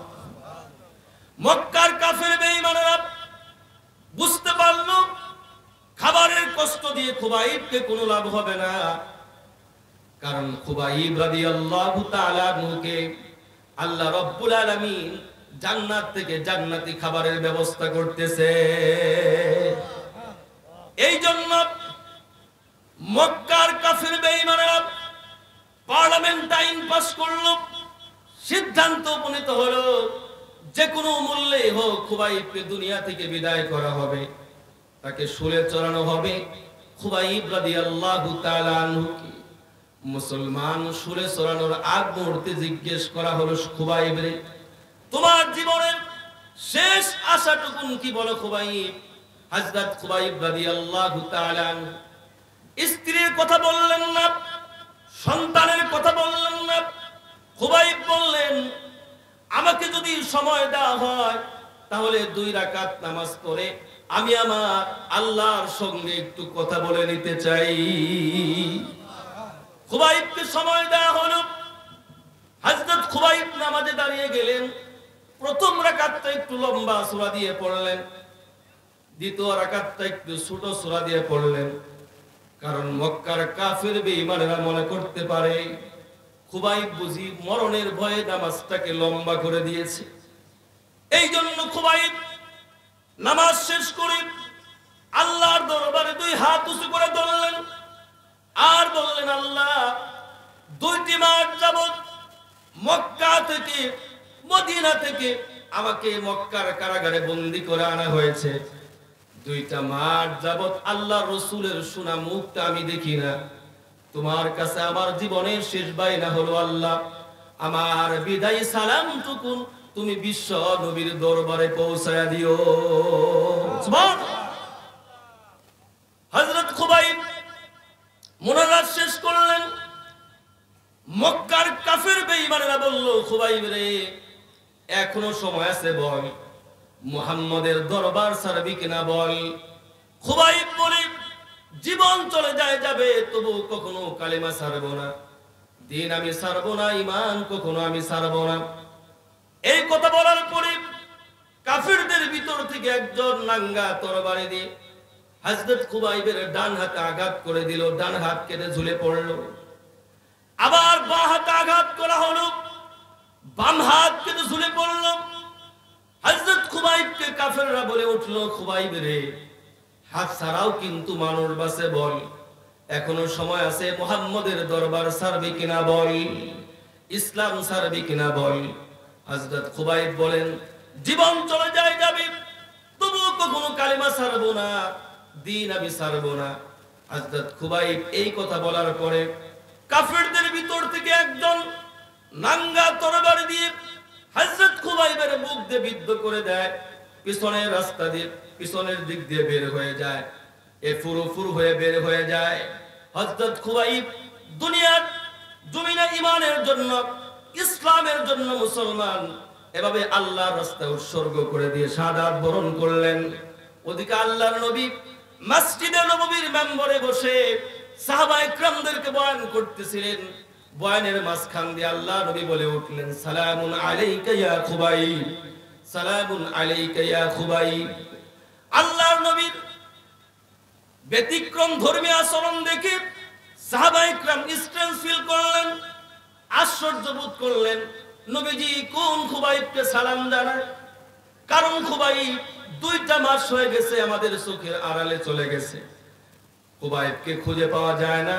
মক্কার কাফের বেঈমানেরা বুঝতে পারল খাবারের কষ্ট দিয়ে খুবাইবকে কোনো লাভ হবে না, কারণ খুবাইব রাদিয়াল্লাহু তাআলা আনহুকে আল্লাহ রাব্বুল আলামিন জান্নাত থেকে জান্নাতি খাবারের ব্যবস্থা করতেছে। এই জন্য মক্কার কাফির বেঈমানেরা পার্লামেন্ট আইন পাস করলো, সিদ্ধান্ত উপনীত হলো যে কোনো মূল্যে হোক খুবাইবকে দুনিয়া থেকে বিদায় করা হবে, তাকে শুলে চড়ানো হবে। খুবাইব রাদিয়াল্লাহু তাআলা আনহুকে মুসলমান শুলে চড়ানোর আগ মুহূর্তে জিজ্ঞেস করা হলো, খুবাইব রে, তোমার জীবনের শেষ আশাটুকুন কি বলো খুবাইব? হযরত খুবাইব রাদিয়াল্লাহু তাআলা আনহু স্ত্রীর কথা বললেন না, সন্তানের কথা বললেন না। খুবাইব বললেন, আমাকে যদি সময় দেওয়া হয় তাহলে 2 রাকাত নামাজ পড়ে আমি আমার আল্লাহর সঙ্গে একটু কথা বলে নিতে চাই। খুবাইবকে সময় দেওয়া হলো। হযরত খুবাইব নামাজে দাঁড়িয়ে গেলেন। প্রথম রাকাতটা একটু লম্বা সূরা দিয়ে পড়লেন, দ্বিতীয় রাকাতটা একটু ছোট সূরা দিয়ে পড়লেন, কারণ মক্কার কাফির বেঈমানেরা মনে করতে পারে খুবাইব বুঝি মরণের ভয়ে নামাজটাকে লম্বা করে দিয়েছে। এই জন্য খুবাইব নামাজ শেষ করে আল্লাহর দরবারে 2 হাত উঁচু করে ধরলেন আর বললেন, আল্লাহ, 2টি মাস যাবত মক্কা থেকে মদিনা থেকে আমাকে মক্কার কারাগারে বন্দী করে আনা হয়েছে। 2টা মাস যাবত আল্লাহর রাসূলের শোনা মুখটা আমি দেখি না। তোমার কাছে আমার জীবনের শেষ বাইনা হলো, আল্লাহ, আমার বিদায় সালামটুকু তুমি বিশ্ব নবীর দরবারে পৌঁছায়া দিও। সুবহানাল্লাহ। হযরত খুবাইব মুনাজাত শেষ করলেন। মক্কার কাফির বেঈমানেরা বলল, খুবাইব রে, এখনো সময় আছে, বল মুহাম্মদের দরবার ছাড়বি কিনা বল। খুবাইব বলে, জীবন চলে যায় যাবে, তবু কখনো কালেমা ছাড়বো না, দিন আমি ছাড়বো না, ঈমান কখনো আমি ছাড়বো না। এই কথা বলার পরে কাফিরদের ভিতর থেকে একজন নাঙ্গা তরবারি দিয়ে হযরত খুবাইবের ডান হাতে আঘাত করে দিল, ডান হাত কেটে ঝুলে পড়ল। আবার বাঁ হাতে আঘাত করা হলো, বাম হাত কেটে ঝুলে পড়ল। হযরত খুবাইবকে কাফেররা বলে উঠল, খুবাইব রে, হাত ছাড়াও কিন্তু মানুষ বাঁচে, বল এখনো সময় আছে, মুহাম্মদের দরবার ছাড়বি কিনা বল, ইসলাম ছাড়বি কিনা বল। হযরত খুবাইব বলেন, জীবন চলে যায় যাবে, তবু কখনো কালিমা ছাড়বো না, দ্বীন আমি ছাড়বো না। হযরত খুবাইব এই কথা বলার পরে কাফেরদের ভিতর থেকে একজন নাঙ্গা তরবারি দিয়ে হযরত খুবাইবের বুক দিয়ে বিদ্ধ করে দেয়, পিছনের রাস্তা দিয়ে, পিছনের দিক দিয়ে বের হয়ে যায়, এ ফুরুফুর হয়ে বের হয়ে যায়। হযরত খুবাইব দুনিয়ার জমিনে ঈমানের জন্য, ইসলামের জন্য মুসলমান এভাবে আল্লাহর রাস্তায় উৎসর্গ করে দিয়ে শাহাদাত বরণ করলেন। ওদিকে আল্লাহর নবী মসজিদে নববীর মেম্বরে বসে সাহাবায়ে কেরামদেরকে বয়ান করতেছিলেন। বয়ানের মাঝখান দিয়ে আল্লাহ নবী বলে উঠলেন, সালামুন আলাইকা ইয়া খুবাইব, সালামুন আলাইকা ইয়া খুবাইব। আল্লাহর নবীর ব্যতিক্রম ধর্মী আচরণ দেখে সাহাবায়ে কেরাম স্ট্রেঞ্জ ফিল করলেন, আশ্চর্য বোধ করলেন। নবীজি কোন খুবাইবকে সালাম জানায়? কারণ খুবাইব 2টা মাস হয়ে গেছে আমাদের চোখের আড়ালে চলে গেছে, খুবাইবকে খুঁজে পাওয়া যায় না,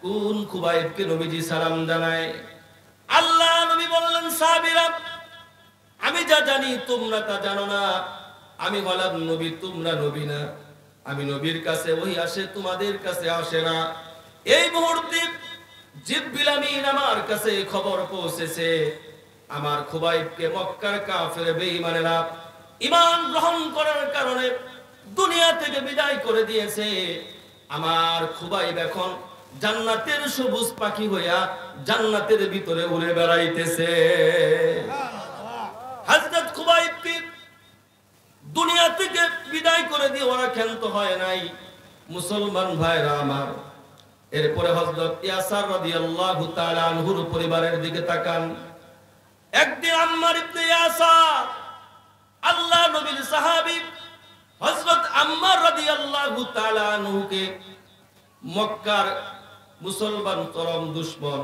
কোন খুবাইবকে নবীজি সালাম জানায়? আল্লাহ নবী বললেন, সাহাবীরা, আমি যা জানি তোমরা তা জানো না, আমি হলাম নবী, তোমরা নবী না। আমি নবীর কাছে ওহী আসে, তোমাদের কাছে আসে না। এই মুহূর্তে জিবরিল আমিন আমার কাছে খবর পৌঁছেছে, আমার খুবাইবকে মক্কার কাফের বেঈমানেরা ঈমান গ্রহণ করার কারণে দুনিয়া থেকে বিদায় করে দিয়েছে। আমার খুবাইব এখন জান্নাতের সবুজ পাখি হইয়া জান্নাতের ভিতরে উড়ে বেড়াইতেছে। হযরত খুবাইবকে দুনিয়া থেকে বিদায় করে দিয়ে ওরা ক্ষান্ত হয় নাই। মুসলমান ভাইরা আমার, এরপরে হযরত ইয়াসার রাদিয়াল্লাহু তাআলা আনহুর পরিবারের দিকে তাকান। একদিন আম্মার ইবনে ইয়াসার, আল্লাহ নবীর সাহাবী হযরত আম্মার রাদিয়াল্লাহু তাআলা আনহুকে মক্কার মুসলমান চরম দুশমন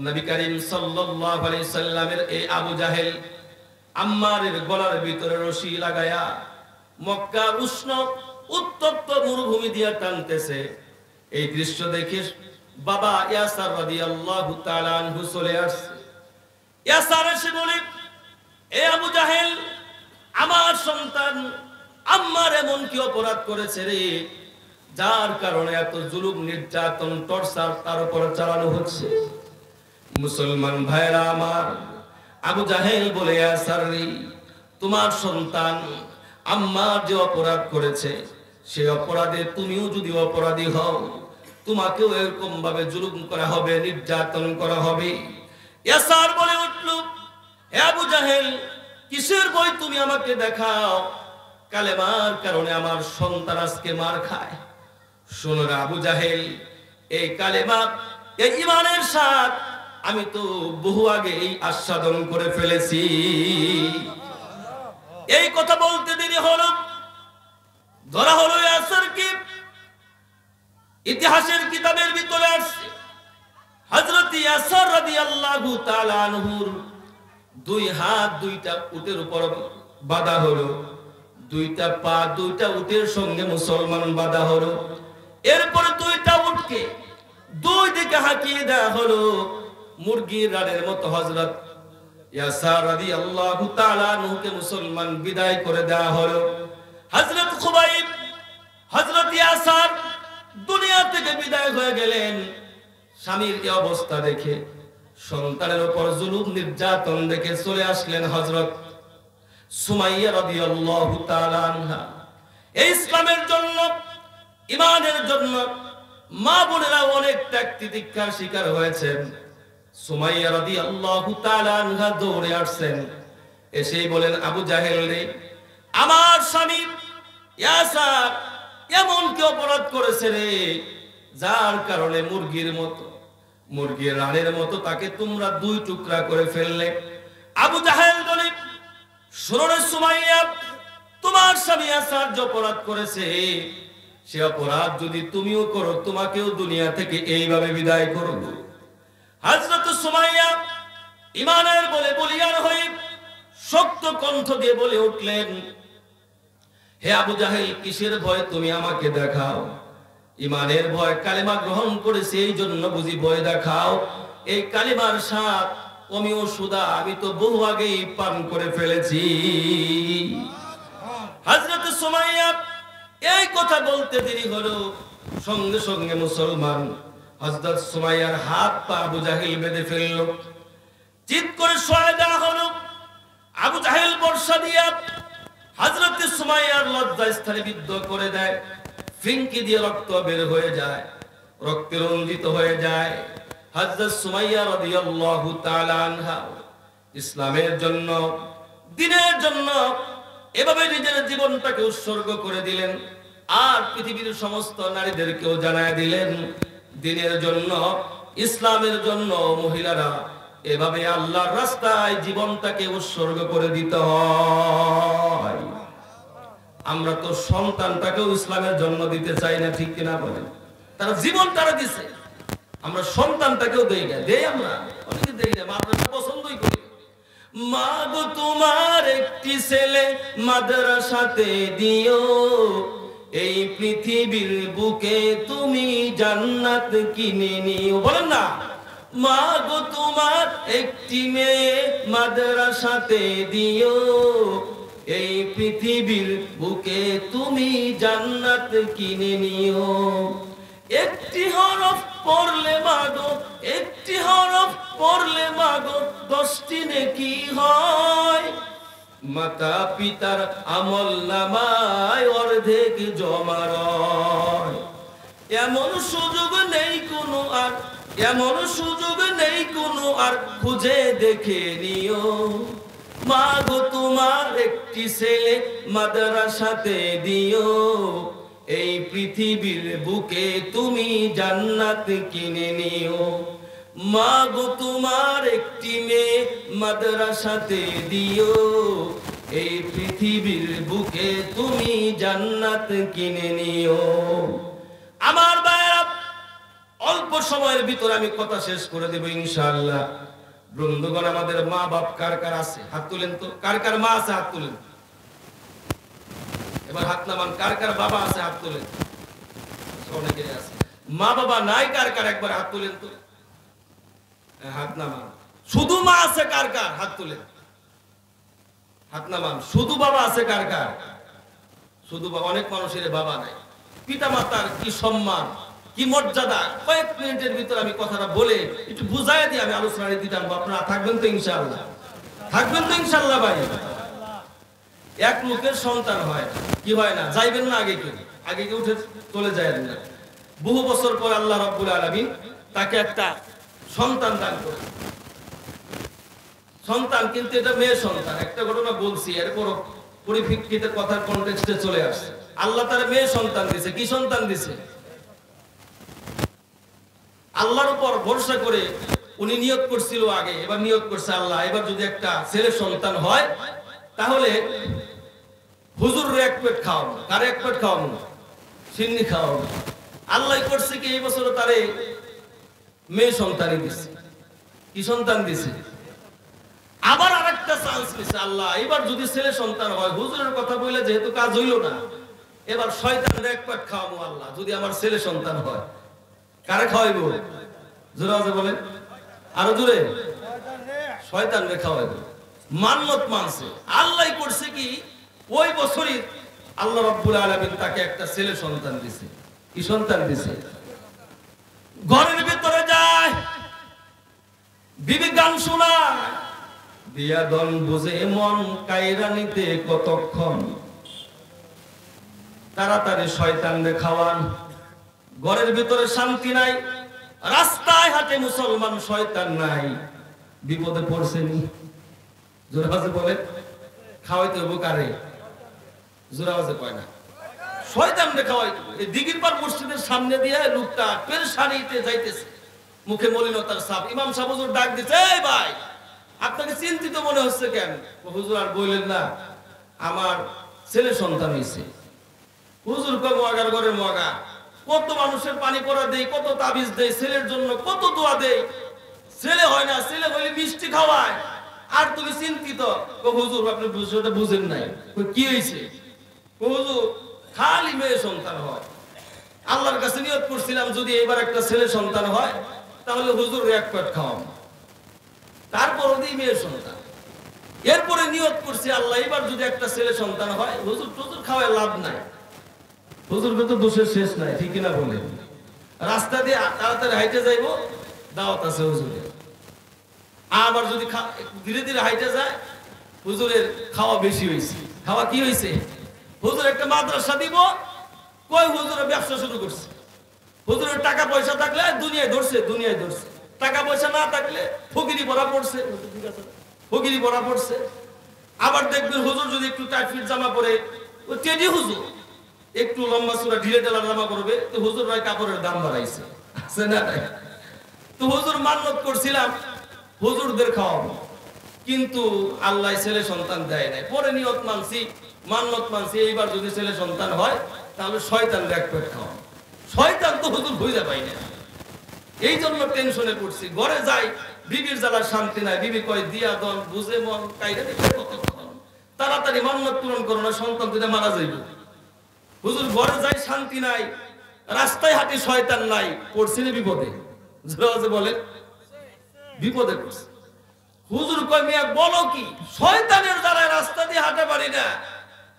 নবী করিম সাল্লাল্লাহু আলাইহি সাল্লামের এই আবু জাহেল আম্মারের গলার ভিতরে রশি লাগায়া মক্কা উষ্ণ উত্তপ্ত মরুভূমি দিয়ে টানতেছে। এই দৃশ্য দেখে বাবা ইয়াসার রাদিয়াল্লাহু তাআলা আনহু চলে আসছে। ইয়াসার এসে বলে, এ আবু জাহেল, আমার সন্তান আম্মার এমন কি অপরাধ করেছে রে, যার কারণে এত জুলুম নির্যাতন টর্চার তার উপর চালানো হচ্ছে? মুসলমান ভাইরা আমার, আবু জাহেল বলে, ইয়াসার রে, তোমার সন্তান আম্মার যে অপরাধ করেছে, সে অপরাধে তুমিও যদি অপরাধী হও, তোমাকেও এরকম ভাবে জুলুম করা হবে, নির্যাতন করা হবে। ইয়াসার বলে উঠল, হে আবু জাহেল, কিসের ভয় তুমি আমাকে দেখাও? কালেমার কারণে আমার সন্তান আজকে মার খায়। শোনো না আবু জাহেল, এই কালেমা, এই ঈমানের স্বাদ আমি তো বহু আগে এই আস্বাদন করে ফেলেছি। এই কথা বলতে দেরি হলো, ধরা হলো ইয়াসারকে। ইতিহাসের কিতাবের ভিতরে আসছে হযরত ইয়াসার রাদিয়াল্লাহু তাআলা আনহুর 2 হাত 2টা উটের উপর বাঁধা হলো, 2টা পা 2টা উটের সঙ্গে মুসলমান বাঁধা হলো। এরপর 2টা উটকে 2 দিকে হাঁকিয়ে দেওয়া হলো, মুরগির রানের মতো হযরত ইয়াসার রাদিয়াল্লাহু তাআলা আনহুকে মুসলমান বিদায় করে দেওয়া হলো। হযরত খুবাইব, হযরত ইয়াসার দুনিয়া থেকে বিদায় হয়ে গেলেন। স্বামীর এই অবস্থা দেখে, সন্তানের উপর জুলুম নির্যাতন দেখে চলে আসলেন হযরত সুমাইয়া রাদিয়াল্লাহু তাআলা আনহা। এই ইসলামের জন্য, ঈমানের জন্য মা বোনেরা অনেক ত্যাগ তিতিক্ষার শিকার হয়েছেন। সুমাইয়া রাদিয়াল্লাহু তাআলা আনহা দৌড়ে আসছেন, এসেই বলেন, আবু জাহেল রে, আমার স্বামী ইয়াসার এমন কি অপরাধ করেছে রে, যার কারণে মুরগির রানের মতো তাকে তোমরা 2 টুকরা করে ফেললে? আবু জাহেল বলে, শোনো রে সুমাইয়া, তোমার স্বামী ইয়াসার যে অপরাধ করেছে, সে অপরাধ যদি তুমিও করো, তোমাকেও দুনিয়া থেকে এইভাবে বিদায় করব। হযরত সুমাইয়া ঈমানের বলে বলিয়ান হয়ে শক্ত কণ্ঠ দিয়ে বলে উঠলেন, হে আবু জাহেল, কিসের ভয় তুমি আমাকে দেখাও? ঈমানের ভয়, কালেমা গ্রহণ করেছে এই জন্য বুঝি ভয় দেখাও? এই কালেমার স্বাদ অমিও সুদা আমি তো বহু আগেই পান করে ফেলেছি। হযরত সুমাইয়া এই কথা বলতে দেরি হলো, সঙ্গে সঙ্গে মুসলমান হযরত সুমাইয়ার হাত পা আবু জাহেল বেঁধে ফেলল। চিৎ করে সরে দেওয়া হলো। আবু জাহেল বর্ষা দিয়া হযরত সুমাইয়ার লজ্জাস্থানে বিদ্ধ করে দেয়। ফিনকি দিয়ে রক্ত বের হয়ে যায়, রক্তে রঞ্জিত হয়ে যায়। হযরত সুমাইয়া রাদিয়াল্লাহু তাআলা আনহা ইসলামের জন্য, দ্বীনের জন্য এভাবে নিজের জীবনটাকে উৎসর্গ করে দিলেন। আর পৃথিবীর সমস্ত নারীদেরকেও জানায় দিলেন, দ্বীনের জন্য, ইসলামের জন্য মহিলারা এভাবে আল্লাহর রাস্তায় জীবনটাকে উৎসর্গ করে দিতে হয়। আমরা তো সন্তানটাকেও ইসলামের জন্য দিতে চাই না, ঠিক কিনা বলেন? তারা জীবন তারা দিছে, আমরা সন্তানটাকেও দেই না, দেই আমরা অনেকে দেই না, মাদ্রাসা পছন্দই করি। মা গো তোমার একটি ছেলে মাদ্রাসাতে দিও, এই পৃথিবীর বুকে তুমি জান্নাত কিনে নিও। বলেন না, মা গো তোমার একটি মেয়ে মাদ্রাসাতে দিও, এই পৃথিবীর বুকে তুমি জান্নাত কিনে নিও। একটি হরফ পড়লে মাগো, একটি হরফ পড়লে মাগো 10টি নেকি হয়। মাতা পিতার আমল নামায় অর্ধেক জমা রয়। এমন সুযোগ নেই কোনো আর, এমন সুযোগ নেই কোনো আর, খুঁজে দেখে নিও। মা গো তোমার একটি ছেলে মাদ্রাসাতে দিও, এই পৃথিবীর বুকে তুমি জান্নাত কিনে নিও। মা গো তোমার একটি মেয়ে মাদ্রাসাতে দিও, এই পৃথিবীর বুকে তুমি জান্নাত কিনে নিও। আমার ভাইরা, অল্প সময়ের ভিতরে আমি কথা শেষ করে দেব ইনশাআল্লাহ। বন্ধুগণ, আমাদের মা বাপ কার কার আছে? হাত তুলেন তো। কার কার মা আছে? হাত তুলেন। এবার হাত নামান। কার কার বাবা আছে? হাত তুলেন। অনেকেই আছে। মা বাবা নাই কার কার? একবার হাত তুলেন তো। হাত নামান। শুধু মা আছে কার কার? হাত তুলেন। হাত নামান। শুধু বাবা আছে কার কার? শুধু বাবা। অনেক মানুষের বাবা নাই। পিতা মাতার কি সম্মান, কি মর্যাদা, কয়েক মিনিটের ভিতরে আমি কথাটা বলে একটু বুঝাই দিয়ে আমি আলোচনায় দিতাম। আপনারা থাকবেন তো ইনশাআল্লাহ? থাকবেন তো ইনশাআল্লাহ ভাই? এক লোকের সন্তান হয় কি হয় না? যাইবেন না আগে কেউ? আগে কেউ উঠে চলে যায় না। বহু বছর পর আল্লাহ রাব্বুল আলামিন তাকে একটা সন্তান দান করে। সন্তান, কিন্তু এটা মেয়ে সন্তান। একটা ঘটনা বলছি, এরপর পরিপ্রেক্ষিতে কথার কনটেক্সটে চলে আসছে। আল্লাহ তার মেয়ে সন্তান দিছে। কি সন্তান দিছে? আল্লাহর উপর ভরসা করে উনি নিয়ত করছিল আগে, এবার নিয়ত করছে আল্লাহ এবার যদি একটা ছেলে সন্তান হয় তাহলে হুজুরের এক পেট খাওয়াবো। কারে এক পেট খাওয়াবো? সিন্নি খাওয়াবো। আল্লাহ করছে কি, এই বছর তারে মেয়ে সন্তানই দিছে। কি সন্তান দিছে? আবার আরেকটা চান্স দিছে আল্লাহ, এবার যদি ছেলে সন্তান হয়, হুজুরের কথা বলে যেহেতু কাজ হইল না, এবার শয়তানের এক পেট খাওয়াবো আল্লাহ যদি আমার ছেলে সন্তান হয়। কারে খাওয়াইব? জোরে আছে বলেন, আরো জোরে। শয়তান রে খাওয়াইব। মান্নত মানছে। আল্লাহ করছে কি, ওই বছরই আল্লাহ রাব্বুল আলামিন তাকে একটা ছেলে সন্তান দিছে। কি সন্তান দিছে? ঘরের ভিতরে যায়, বিবি গান শোনায়, দিয়া দন বুঝে মন কাইরা নিতে কতক্ষণ, তাড়াতাড়ি শয়তান রে খাওয়ান। ঘরের ভিতরে শান্তি নাই, রাস্তায় হাঁটে মুসলমান, শয়তান নাই। বিপদে পড়ছেনি। জোরাবাজে বলে খাওয়াইতে হবো কারে? জোরাবাজে কয় না, শয়তান রে খাওয়াইতে। এই দিঘির পার মসজিদের সামনে দিয়ে লোকটা পেরেশানিতে যাইতেছে, মুখে মলিনতার ছাপ। ইমাম সাহেব হুজুর ডাক দিচ্ছে, এই ভাই আপনাকে চিন্তিত মনে হচ্ছে কেন? হুজুর আর বললেন না, আমার ছেলে সন্তান হয়েছে। হুজুর কয় মগার ঘরে মগা, কত মানুষের পানি পড়া দেই, কত তাবিজ দেই, ছেলের জন্য কত দোয়া দেই, ছেলে হয় না, ছেলে হইলে মিষ্টি খাওয়ায়, আর তুমি চিন্তিত। হুজুর আপনি বিষয়টা বুঝেন নাই। কি হয়েছে? হুজুর খালি মেয়ে সন্তান হয়, আল্লাহর কাছে নিয়ত করছিলাম যদি এবার একটা ছেলে সন্তান হয় তাহলে হুজুর এক পেট খাওয়াম, তারপর ওই মেয়ে সন্তান। এরপরে নিয়ত করছি আল্লাহ এবার যদি একটা ছেলে সন্তান হয়, হুজুর টুজুর খাওয়ায় লাভ নাই। হুজুরকে তো দোষের শেষ নাই, ঠিক না বলে? রাস্তা দিয়ে তাড়াতাড়ি হাইটে যাইবো, দাওয়াত আছে হুজুরের। আবার যদি ধীরে ধীরে হাইটে যায়, হুজুরের খাওয়া বেশি হয়েছে। খাওয়া কি হয়েছে? হুজুর একটা মাদ্রাসা দিব, কই হুজুরের ব্যবসা শুরু করছে। হুজুরের টাকা পয়সা থাকলে দুনিয়ায় ধরছে, দুনিয়ায় ধরছে। টাকা পয়সা না থাকলে ফকিরি ভরা পড়ছে, ফকিরি ভরা পড়ছে। আবার দেখবেন হুজুর যদি একটু টাইট ফিট জামা পরে, ও টেডি হুজুর একটু লম্বা চূড়া ঢিলে ঢালা জামা করবে, তো হুজুর ভাই কাপড়ের দাম বাড়াইছে, আছে না? তো হুজুর মান্নত করছিলাম হুজুরদের খাওয়াবো, কিন্তু আল্লাহ ছেলে সন্তান দেয় নাই। পরে নিয়ত মানছি, মান্নত মানছি, এইবার যদি ছেলে সন্তান হয় তাহলে শয়তান এক পেট খাওয়াবো। শয়তান তো হুজুর খুঁজে পাই না, এই জন্য টেনশনে পড়ছি। ঘরে যাই, বিবির জ্বালার শান্তি নাই। বিবি কয় দিয়া দন বুঝে মন কাইরে দিবে কতক্ষণ, তাড়াতাড়ি মান্নত পূরণ করো না, সন্তান তুই মারা যাইব। হুজুর ঘরে যাই শান্তি নাই, রাস্তায় হাঁটি শয়তান নাই, পড়ছি না বিপদে। বলে বিপদে পড়ছে। হুজুর কয় মিয়া বলো কি, শয়তানের দ্বারা রাস্তা দিয়ে হাঁটে পারি না,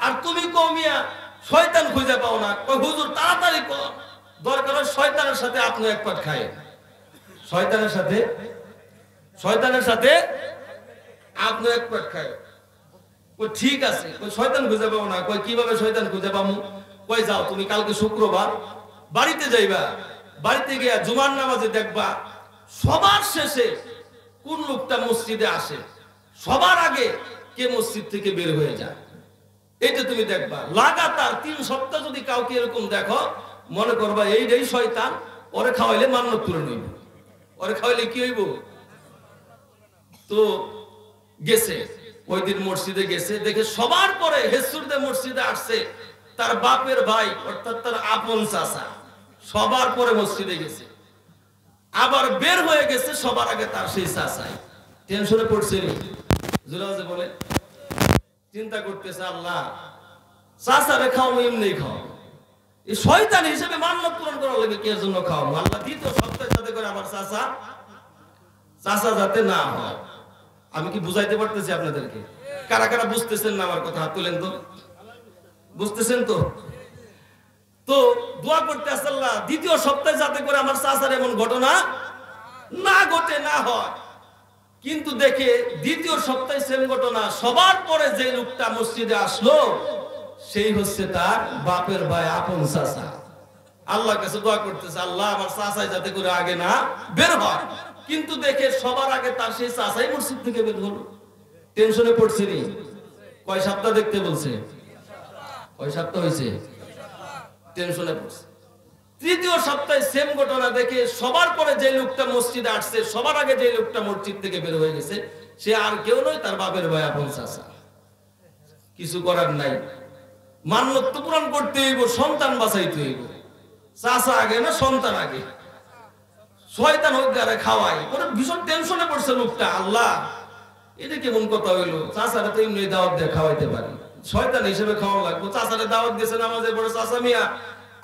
আর তুমি কও মিয়া শয়তান খুঁজে পাও না। কয় হুজুর তাড়াতাড়ি কর, দরকার হয় শয়তানের সাথে আপনি এক পাট খায়। শয়তানের সাথে, শয়তানের সাথে আপনি এক পাট খায়। কই ঠিক আছে, কই শয়তান খুঁজে পাবো না। কই কিভাবে শয়তান খুঁজে পাবো? কই যাও তুমি কালকে শুক্রবার বাড়িতে যাইবা, বাড়িতে গিয়া জুমার নামাজে দেখবা সবার শেষে কোন লোকটা মসজিদে আসে, সবার আগে কে মসজিদ থেকে বের হয়ে যায়, এটা তুমি দেখবা। লাগাতার 3 সপ্তাহ যদি কাউকে এরকম দেখো, মনে করবা এইটাই শয়তান, ওরে খাওয়াইলে মান্নত পূরণ হইব। ওরে খাওয়াইলে কি হইব? তো গেছে, ওই দিন মসজিদে গেছে, দেখে সবার পরে হেসুরদে মসজিদে আসছে তার বাপের ভাই, অর্থাৎ তার আপন চাচা, সবার পরে মসজিদে গেছে। আবার বের হয়ে গেছে সবার আগে তার সেই চাচাই। টেনশনে পড়ছে নি, জুরাজে বলে চিন্তা করতেছে আল্লাহ চাচারে খাওয়াবো, এমনি খাও, এই শয়তান হিসেবে মান্নত পূরণ করার লাগে কে জন্য খাওয়াবো? আল্লাহ দ্বিতীয় সপ্তাহে যাতে করে আমার চাচা যাতে না হয়। আমি কি বুঝাইতে পারতেছি আপনাদেরকে? কারা কারা বুঝতেছেন না আমার কথা? হাত তোলেন তো, বুঝতেছেন তো? তো দোয়া করতে আছে আল্লাহ দ্বিতীয় সপ্তাহে যাতে করে আমার চাচার এমন ঘটনা না ঘটে, না হয়। কিন্তু দেখে দ্বিতীয় সপ্তাহে সেম ঘটনা, সবার পরে যে লোকটা মসজিদে আসলো সেই হচ্ছে তার বাপের ভাই, আপন চাচা। আল্লাহর কাছে দোয়া করতেছে আল্লাহ আমার চাচাই যাতে করে আগে না বের হয়। কিন্তু দেখে সবার আগে তার সেই চাচাই মসজিদ থেকে বের হলো। টেনশনে পড়ছে নি? কয় সপ্তাহ দেখতে বলছে? কয় সপ্তাহ হয়েছে? টেনশনে পড়ছে। তৃতীয় সপ্তাহে সেম ঘটনা দেখে সবার পরে যে লোকটা মসজিদে আসছে, সবার আগে যে লোকটা মসজিদ থেকে বের হয়ে গেছে, সে আর কেউ নয়, তার বাপের ভাই, আপন চাচা। কিছু করার নাই, মান্নত তো পূরণ করতে হইব, সন্তান বাঁচাইতে হইব। চাচা আগে না সন্তান আগে? শয়তান হোক গারে খাওয়াই, ওরা ভীষণ টেনশনে পড়ছে লোকটা। আল্লাহ এটা কেমন কথা হইলো? চাচারে তো এমনি দাওয়াত দিয়ে খাওয়াইতে পারি, শয়তান হিসেবে খাওয়া লাগবে। চাচারে দাওয়াত দিয়েছে নামাজে পড়ে, চাচা মিয়া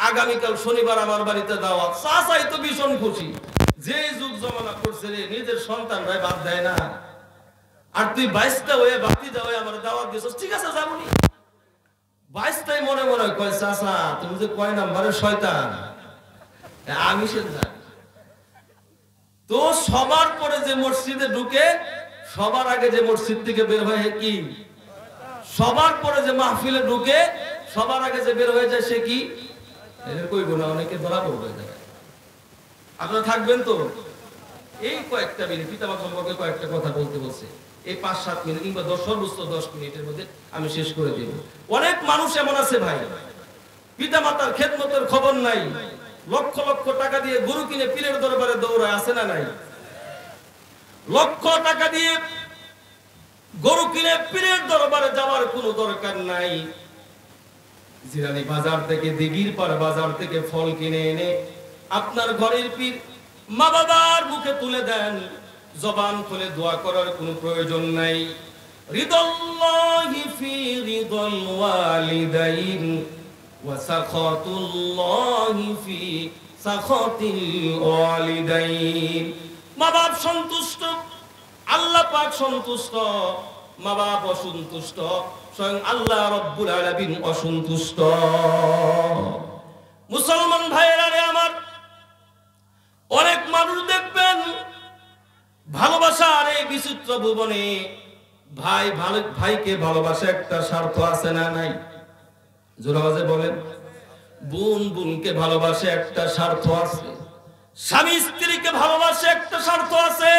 আগামীকাল শনিবার আমার বাড়িতে দাওয়াত। চাচাই তো ভীষণ খুশি, যে যুগ জমানা করছে রে, নিজের সন্তান ভাই বাদ দেয় না, আর তুই 22টা হয়ে ভাতিজা হয়ে আমার দাওয়াত দিয়েছিস, ঠিক আছে যাবনি। 22টাই মনে মনে কয় চাচা তুমি যে কয় নাম্বারের শয়তান, আমি সে জানি। তো সবার পরে যে মসজিদে ঢুকে, সবার আগে যে মসজিদ থেকে বের হয়ে কি, সবার পরে যে মাহফিলে ঢুকে সবার আগে যে বের হয়ে যায় সে কি? এর কই গুণা, অনেকে ধরা পড়বে। আপনারা থাকবেন তো? এই কয়েকটা মিনিট পিতামাতা সম্পর্কে কয়েকটা কথা বলতে বলছে, এই 5-7 মিনিট কিংবা 10 সর্বোচ্চ 10 মিনিটের মধ্যে আমি শেষ করে দেব। অনেক মানুষ এমন আছে ভাই, পিতামাতার খেদমতের খবর নাই, লক্ষ লক্ষ টাকা দিয়ে গরু কিনে পীরের দরবারে দৌড়ায়, আছে না নাই? লক্ষ টাকা দিয়ে গরু কিনে পীরের দরবারে যাওয়ার কোনো দরকার নাই। জিরানি বাজার থেকে, দিঘির পাড় বাজার থেকে ফল কিনে এনে আপনার ঘরের পীর মা বাবার মুখে তুলে দেন। জবান খুলে দোয়া করার কোনো প্রয়োজন নাই। রিদাল্লাহি ফি রিদাল ওয়ালিদাইন ওয়া সাখাতুল্লাহি ফি সাখাতিল ওয়ালিদাইন। মা বাপ সন্তুষ্ট, আল্লাহ পাক সন্তুষ্ট। মা বাপ অসন্তুষ্ট, স্বয়ং আল্লাহ রাব্বুল আলামিন অসন্তুষ্ট। মুসলমান ভাইয়েরা রে আমার, অনেক মানুষ দেখবেন ভালোবাসার এই বিচিত্র ভুবনে ভাই ভাইকে ভালোবাসে একটা স্বার্থ আছে না নাই? জোরাবাজে বলেন। বোন বোনকে ভালোবাসে একটা স্বার্থ আছে। স্বামী স্ত্রীকে ভালোবাসে একটা স্বার্থ আছে।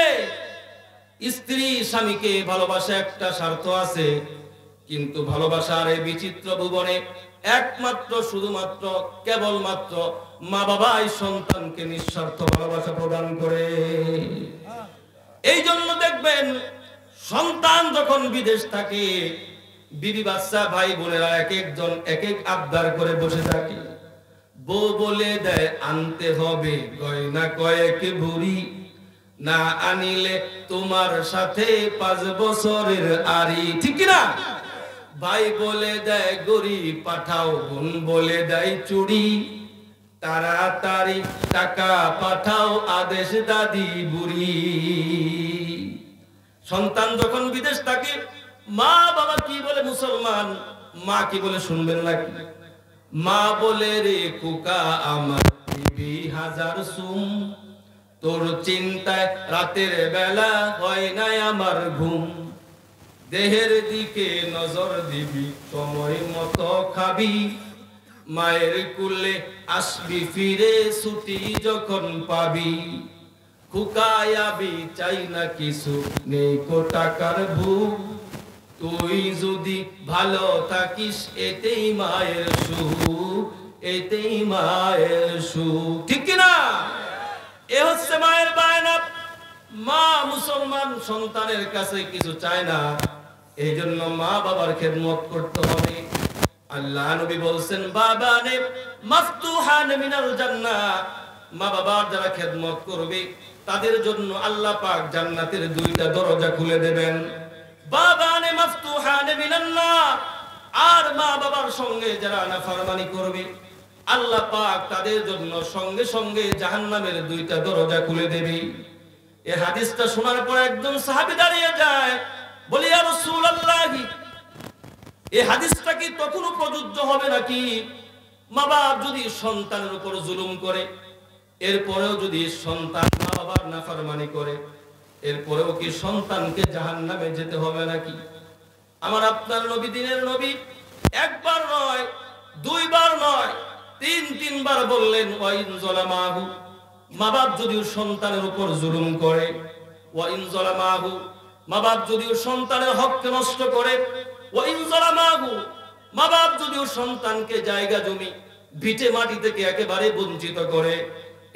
স্ত্রী স্বামীকে ভালোবাসে একটা স্বার্থ আছে। কিন্তু ভালোবাসার এই বিচিত্র ভুবনে একমাত্র শুধুমাত্র কেবলমাত্র মা বাবাই সন্তানকে নিঃস্বার্থ ভালোবাসা প্রদান করে। এই জন্য দেখবেন সন্তান যখন বিদেশ থাকে, বিবি বাচ্চা ভাই বোনেরা এক একজন এক এক আবদার করে বসে থাকে। বউ বলে দেয় আনতে হবে গয়না কয়েক ভরি, না আনিলে তোমার সাথে 5 বছরের আরি। ঠিক না? ভাই বলে দেয় গড়ি পাঠাও, বোন বলে দেয় চুড়ি, তাড়াতাড়ি টাকা পাঠাও আদেশ দাদি বুড়ি। সন্তান যখন বিদেশ থাকে, মা বাবা কি বলে? মুসলমান মা কি বলে শুনবেন নাকি? মা বলে রে কুকা আমার দিবি 1000 সুম, তোর চিন্তায় রাতের বেলা হয় নাই আমার ঘুম, দেহের দিকে নজর দিবি সময় মতো খাবি, মায়ের কুলে আসবি ফিরে ছুটি যখন পাবি, খুকায়াবি চাই না কিছু নেই কো টাকার ভুক, তুই যদি ভালো থাকিস এতেই মায়ের সুখ, এতেই মায়ের সুখ। ঠিক কিনা? এ হচ্ছে মায়ের বায়না। মা মুসলমান সন্তানের কাছে কিছু চায় না, এই জন্য মা বাবার খেদমত করতে হবে। আল্লাহ নবী বলছেন বাবানে মাফতুহান মিনাল জান্নাহ, মা বাবার যারা খেদমত করবে তাদের জন্য আল্লাহ পাক জান্নাতের 2টা দরজা খুলে দেবেন। বাবানে মাফতুহান মিনান নার, আর মা বাবার সঙ্গে যারা নাফরমানি করবে আল্লাহ পাক তাদের জন্য সঙ্গে সঙ্গে জাহান্নামের 2টা দরজা খুলে দেবে। এই হাদিসটা শোনার পর একজন সাহাবী দাঁড়িয়ে যায়, বলে ইয়া রাসূলুল্লাহ, এই হাদিসটা কি তখনও প্রযোজ্য হবে নাকি? মা বাপ যদি সন্তানের উপর জুলুম করে, এরপরেও যদি সন্তান মা বাবার নাফরমানি করে, এরপরেও কি সন্তানকে জাহান্নামে যেতে হবে নাকি? আমার আপনার নবী, দিনের নবী, একবার নয়, 2 বার নয়, 3 বার বললেন ওয়াইন যালামাহু, মা বাপ যদিও সন্তানের উপর জুলুম করে, ওয়াইন যালামাহু, মা বাপ যদিও সন্তানের হককে নষ্ট করে, ওয়াইন যালামাহু, মা বাপ যদিও সন্তানকে জায়গা জমি ভিটে মাটি থেকে একেবারে বঞ্চিত করে,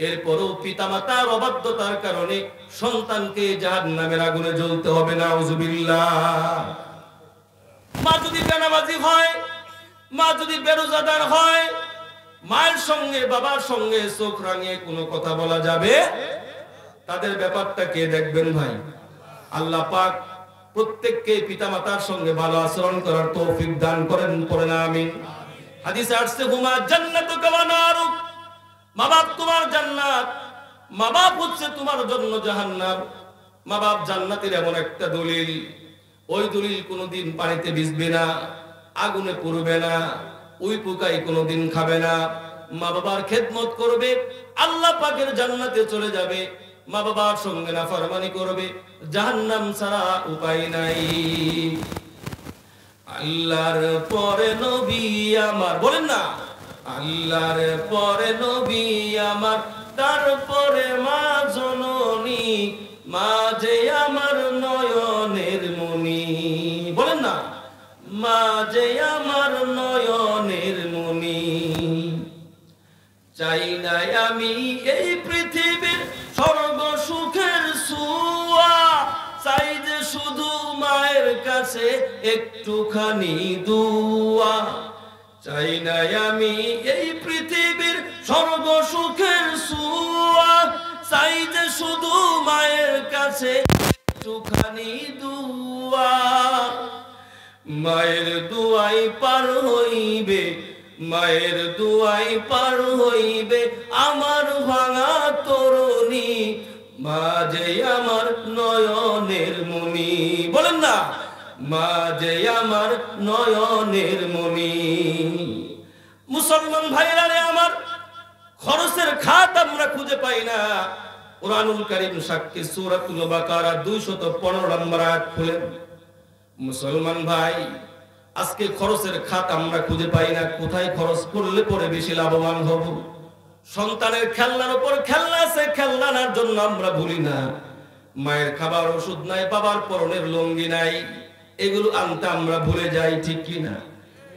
এরপরও পিতামাতার অবাধ্যতার কারণে সন্তানকে জাহান্নামের আগুনে জ্বলতে হবে। নাউজুবিল্লাহ। মা যদি বেনামাজি হয়, মা যদি বেরোজাদার হয়, মায়ের সঙ্গে বাবার সঙ্গে চোখ রাঙিয়ে কোনো কথা বলা যাবে? তাদের ব্যাপারটা কে দেখবেন ভাই? আল্লাহ পাক প্রত্যেককে পিতামাতার সঙ্গে ভালো আচরণ করার তৌফিক দান করেন, পড়েন আমিন। হাদিসে আসছে হুমা জান্নাতুকা ওয়া নারুক, মা বাপ তোমার জান্নাত, মা বাপ হচ্ছে তোমার জন্য জাহান্নাম। মা বাপ জান্নাতের এমন একটা দলিল, ওই দলিল কোনোদিন পানিতে ভিজবে না, আগুনে পুড়বে না, ওই পোকাই কোনোদিন খাবে না। মা বাবার খেদমত করবে, আল্লাহ পাকের জান্নাতে চলে যাবে। মা বাবার সঙ্গে নাফরমানি করবে, জাহান্নাম ছাড়া উপায় নাই। আল্লাহর পরে নবী আমার, বলেন না, আল্লাহর পরে নবী আমার, তারপরে মা জননী, মা যে আমার নয়নের মনি। বলেন না, মা যে আমার নয়নের মনি। চাই না আমি এই পৃথিবীর সর্ব সুখের সুয়া, চাই যে শুধু মায়ের কাছে একটুখানি দুয়া, চাই না আমি এই পৃথিবীর স্বর্গ সুখের সুয়া, চাই যে শুধু মায়ের কাছে একটুখানি দুয়া। মায়ের দুয়াই পার হইবে, মায়ের দুয়াই পার হইবে আমার ভাঙা তরুণী, মা যে আমার নয়নের মণি। বলেন না, মা যে আমার নয়নের মণি। মুসলমান ভাইরা রে আমার, খরচের খাত আমরা খুঁজে পাই না। কুরআনুল কারীম সাক্ষী, সূরাতুল বাকারা 215 নম্বর আয়াত খুলেন। মুসলমান ভাই, আজকে খরচের খাত আমরা খুঁজে পাই না। কোথায় খরচ করলে পরে বেশি লাভবান হব? সন্তানের খেলনার উপর খেলনা আছে, খেলনার জন্য আমরা ভুলি না। মায়ের খাবার ওষুধ নাই, বাবার পরনের লুঙ্গি নাই, এগুলো আনতে আমরা ভুলে যাই, ঠিক কি না?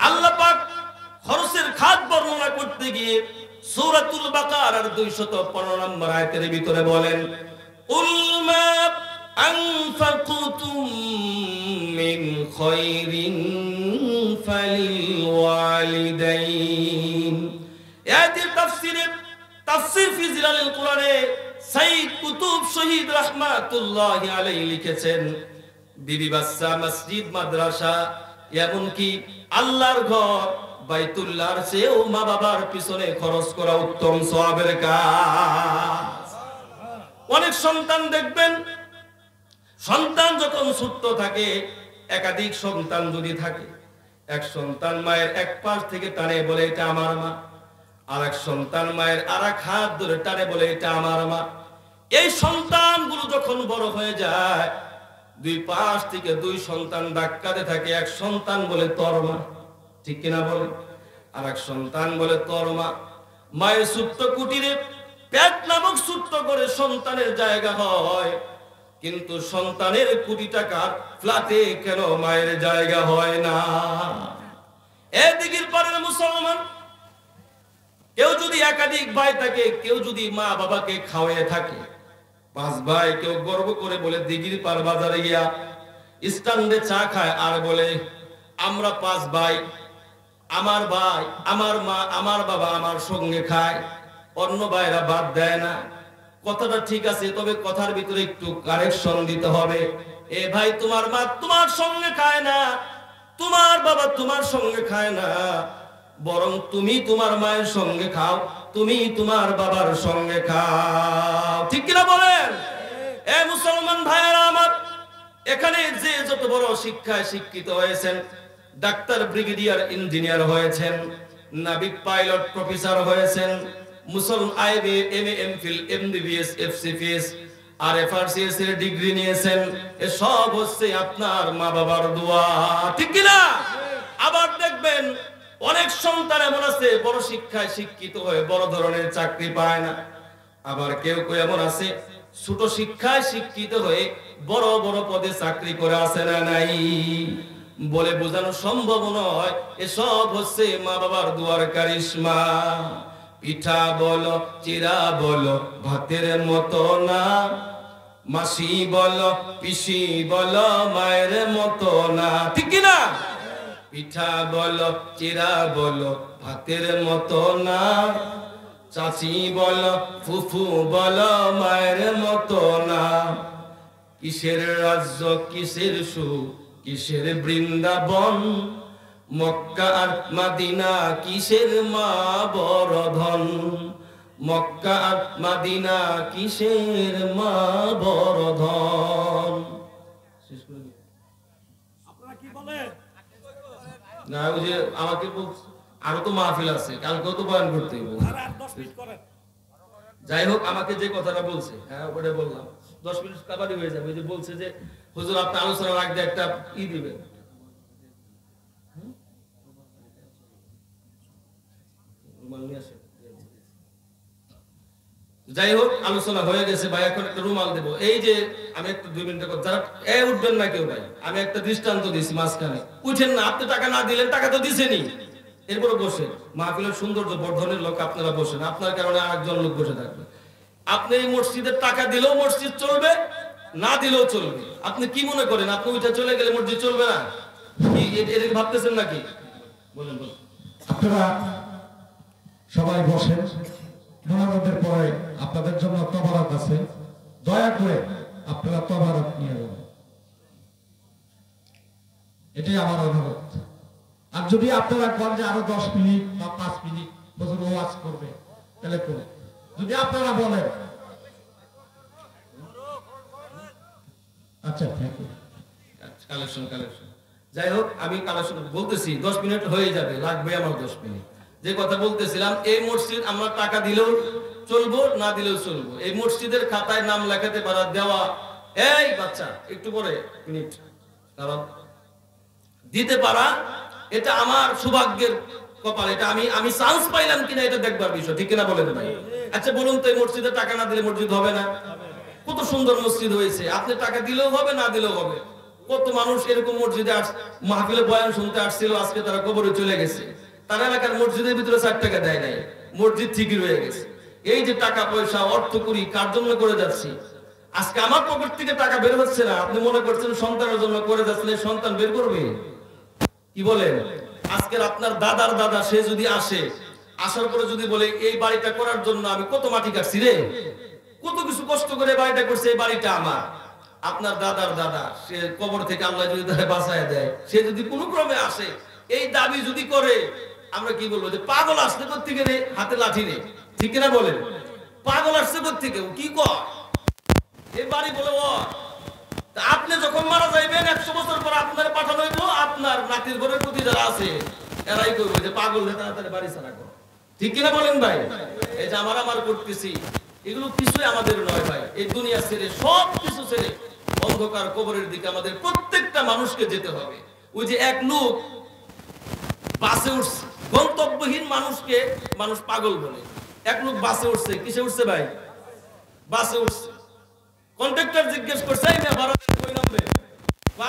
আল্লাহ পাক খরচের খাত বর্ণনা করতে গিয়ে সূরাতুল বাকারার 215 নম্বর আয়াতের ভিতরে বলেন, উল মা আনফাকতুম মিন খায়রিন ফালিল ওয়ালিদাইন। আয়াতের তাফসীরে, তাফসীর ফি জিলালিল কুরআনে সাইয়্যিদ কুতুব শহীদ রাহমাতুল্লাহি আলাইহি লিখেছেন, বিবি বাচ্চা, মসজিদ, মাদ্রাসা, এমনকি আল্লাহর ঘর বাইতুল্লাহর চেয়েও মা বাবার পিছনে খরচ করা উত্তম সওয়াবের কাজ। অনেক সন্তান দেখবেন, সন্তান যখন ছোট থাকে, একাধিক সন্তান যদি থাকে, এক সন্তান মায়ের এক পাশ থেকে টানে বলে এটা আমার মা, আর এক সন্তান মায়ের আর এক হাত ধরে টানে বলে এটা আমার মা। এই সন্তানগুলো যখন বড় হয়ে যায়, দুই পাশ থেকে দুই সন্তান ধাক্কাতে থাকে। এক সন্তান বলে তোর মা, ঠিক কিনা বলে? আর এক সন্তান বলে তোর মা। মায়ের ছোট্ট কুটিরে পেট নামক ছোট্ট করে সন্তানের জায়গা হয়, কিন্তু সন্তানের কোটি টাকার ফ্ল্যাটে কেন মায়ের জায়গা হয় না? এদিকের পারের মুসলমান, কেউ যদি একাধিক ভাই থাকে, কেউ যদি মা বাবাকে খাওয়াইয়ে থাকে, 5 ভাই, কেউ গর্ব করে বলে দিঘির পার বাজারে গিয়া স্ট্যান্ডে চা খায় আর বলে আমরা 5 ভাই, আমার ভাই, আমার মা, আমার বাবা আমার সঙ্গে খায়, অন্য ভাইরা বাদ দেয় না। কথাটা ঠিক আছে, তবে কথার ভিতরে একটু কারেকশন দিতে হবে। এ ভাই, তোমার মা তোমার সঙ্গে খায় না, তোমার বাবা তোমার সঙ্গে খায় না, বরং তুমি তোমার মায়ের সঙ্গে খাও, তুমি তোমার বাবার সঙ্গে খাও, ঠিক কিনা বলেন? এ মুসলমান ভাইয়েরা আমার, এখানে যে যত বড় শিক্ষায় শিক্ষিত হয়েছেন, ডাক্তার, ব্রিগেডিয়ার, ইঞ্জিনিয়ার হয়েছেন, নাবিক, পাইলট, প্রফেসর হয়েছেন, মুসলমান IB, MA, MPhil, MBBS, FCPS আর এফআরসিএস এর ডিগ্রি নিয়েছেন, এসব হচ্ছে আপনার মা বাবার দোয়া, ঠিক কিনা? আবার দেখবেন অনেক সন্তান এমন আছে বড় শিক্ষায় শিক্ষিত হয়ে বড় ধরনের চাকরি পায় না। আবার কেউ কেউ এমন আছে ছোট শিক্ষায় শিক্ষিত হয়ে বড় বড় পদে চাকরি করে আছে না নাই? বলে বোঝানো সম্ভব নয়, এসব হচ্ছে মা বাবার দুয়ার কারিশমা। পিঠা বলো, চিরা বলো, ভাতের মতো না, মাসি বলো, পিসি বলো, মায়ের মতো না, ঠিক কিনা? পিঠা বলো, চিরা বলো, ভাতের মতো না, চাচি বলো, ফুফু বলো, মায়ের মতো না। কিসের রাজ্য, কিসের সুখ, কিসের বৃন্দাবন, মক্কা আর মদিনা কিসের মা বড় ধন, মক্কা আর মদিনা কিসের মা বড় ধন। আপনারা কি বলেন? না, ওই যে আমাকে আরো তো মাহফিল আছে, কালকেও তো বয়ান করতে হবে। যাই হোক, আমাকে যে কথাটা বলছে, হ্যাঁ ওটা বললাম, 10 মিনিট কাবাডি হয়ে যাবে। যে বলছে যে হুজুর আপনি আলোচনার আগে একটা ই দিবেন, যাই হোক আলোচনা হয়ে গেছে ভাই, এখন একটা রুমাল দেবো। এই যে আমি একটা 2 মিনিটের কথা, যারা উঠবেন না কেউ ভাই, আমি একটা দৃষ্টান্ত দিয়েছি মাঝখানে, উঠেন না। আপনি টাকা না দিলেন, টাকা তো দিছেনি, এরপরে বসে মাহফিলের সৌন্দর্য বর্ধনের লোক আপনারা বসেন, আপনার কারণে আরেকজন লোক বসে থাকবে। আপনি এই মসজিদের টাকা দিলেও মসজিদ চলবে, না দিলেও চলবে। আপনি কি মনে করেন আপনি ওইটা চলে গেলে মসজিদ চলবে না? কি এটা ভাবতেছেন নাকি? বলেন বলেন। আপনারা সবাই বসেন, মোনাজাতের পরে আপনাদের জন্য তবারক আছে, দয়া করে আপনারা তবারক নিয়ে যাবেন, এটাই আমার অনুরোধ। আর যদি আপনারা কোন যে আরো 10 মিনিট বা 5 মিনিট হুজুর ওয়াজ করবে তাহলে করুন। যদি আপনারা বলেন আচ্ছা থ্যাংক ইউ। কালেকশন যাই হোক, আমি কালেকশন বলতেছি 10 মিনিট হয়ে যাবে, লাগবে আমার 10 মিনিট। যে কথা বলতেছিলাম, এই মসজিদ আমরা টাকা দিলেও চলবো, না দিলেও চলবো। এই মসজিদের খাতায় নাম লেখাতে পারা, দেওয়া, এই বাচ্চা একটু পরে মিনিট, কারণ দিতে পারা এটা আমার সৌভাগ্যের কপাল। এটা আমি চান্স পাইলাম কিনা এটা দেখবার বিষয়, ঠিক কিনা বলেন ভাই? আচ্ছা বলুন তো, এই মসজিদে টাকা না দিলে মসজিদ হবে না? কত সুন্দর মসজিদ হয়েছে, আপনি টাকা দিলেও হবে, না দিলেও হবে। কত মানুষ এরকম মসজিদে মাহফিলে বয়ান শুনতে আসছিল, আজকে তারা কবরে চলে গেছে। তার এলাকার মসজিদের ভিতরে 4 টাকা দেয় নাই, মসজিদ ঠিকই রয়ে গেছে। এই যে টাকা পয়সা অর্থ করি কার জন্য করে যাচ্ছি? আজকে আমার পকেট থেকে টাকা বের হচ্ছে না, আপনি মনে করছেন সন্তানের জন্য করে যাচ্ছেন, সন্তান বের করবে? কি বলেন? আজকের আপনার দাদার দাদা সে যদি আসে, আসার পরে যদি বলে এই বাড়িটা করার জন্য আমি কত মাটি কাটছি রে, কত কিছু কষ্ট করে বাড়িটা করছে, এই বাড়িটা আমার। আপনার দাদার দাদা সে কবর থেকে আল্লাহ যদি তাকে বাঁচায় দেয়, সে যদি কোনো ক্রমে আসে, এই দাবি যদি করে, আমরা কি বলবো? যে পাগল আসছে কোত্থেকে রে, হাতে লাঠি নেই, ঠিক কিনা বলেন? পাগল আসছে কোত্থেকে, কি কর এই বাড়ি বলে ও। আপনি যখন মারা যাইবেন 100 বছর পর আপনার পাঠানো হইব, আপনার নাতির ঘরের প্রতি যারা আছে এরাই করবে যে পাগল তাড়াতাড়ি বাড়ি ছাড়া করো, ঠিক কিনা বলেন ভাই? এই যে আমার করতেছি, এগুলো কিছুই আমাদের নয় ভাই। এই দুনিয়া ছেড়ে, সব কিছু ছেড়ে অন্ধকার কবরের দিকে আমাদের প্রত্যেকটা মানুষকে যেতে হবে। ওই যে এক লোক বাসে উঠছে, গন্তব্যহীন মানুষকে মানুষ পাগল বলে। এক লোক বাসে উঠছে, কিসে উঠছে ভাই? বাসে উঠছে। কন্ট্রাক্টর জিজ্ঞেস করছে, এই না ভাড়া কই নামবে?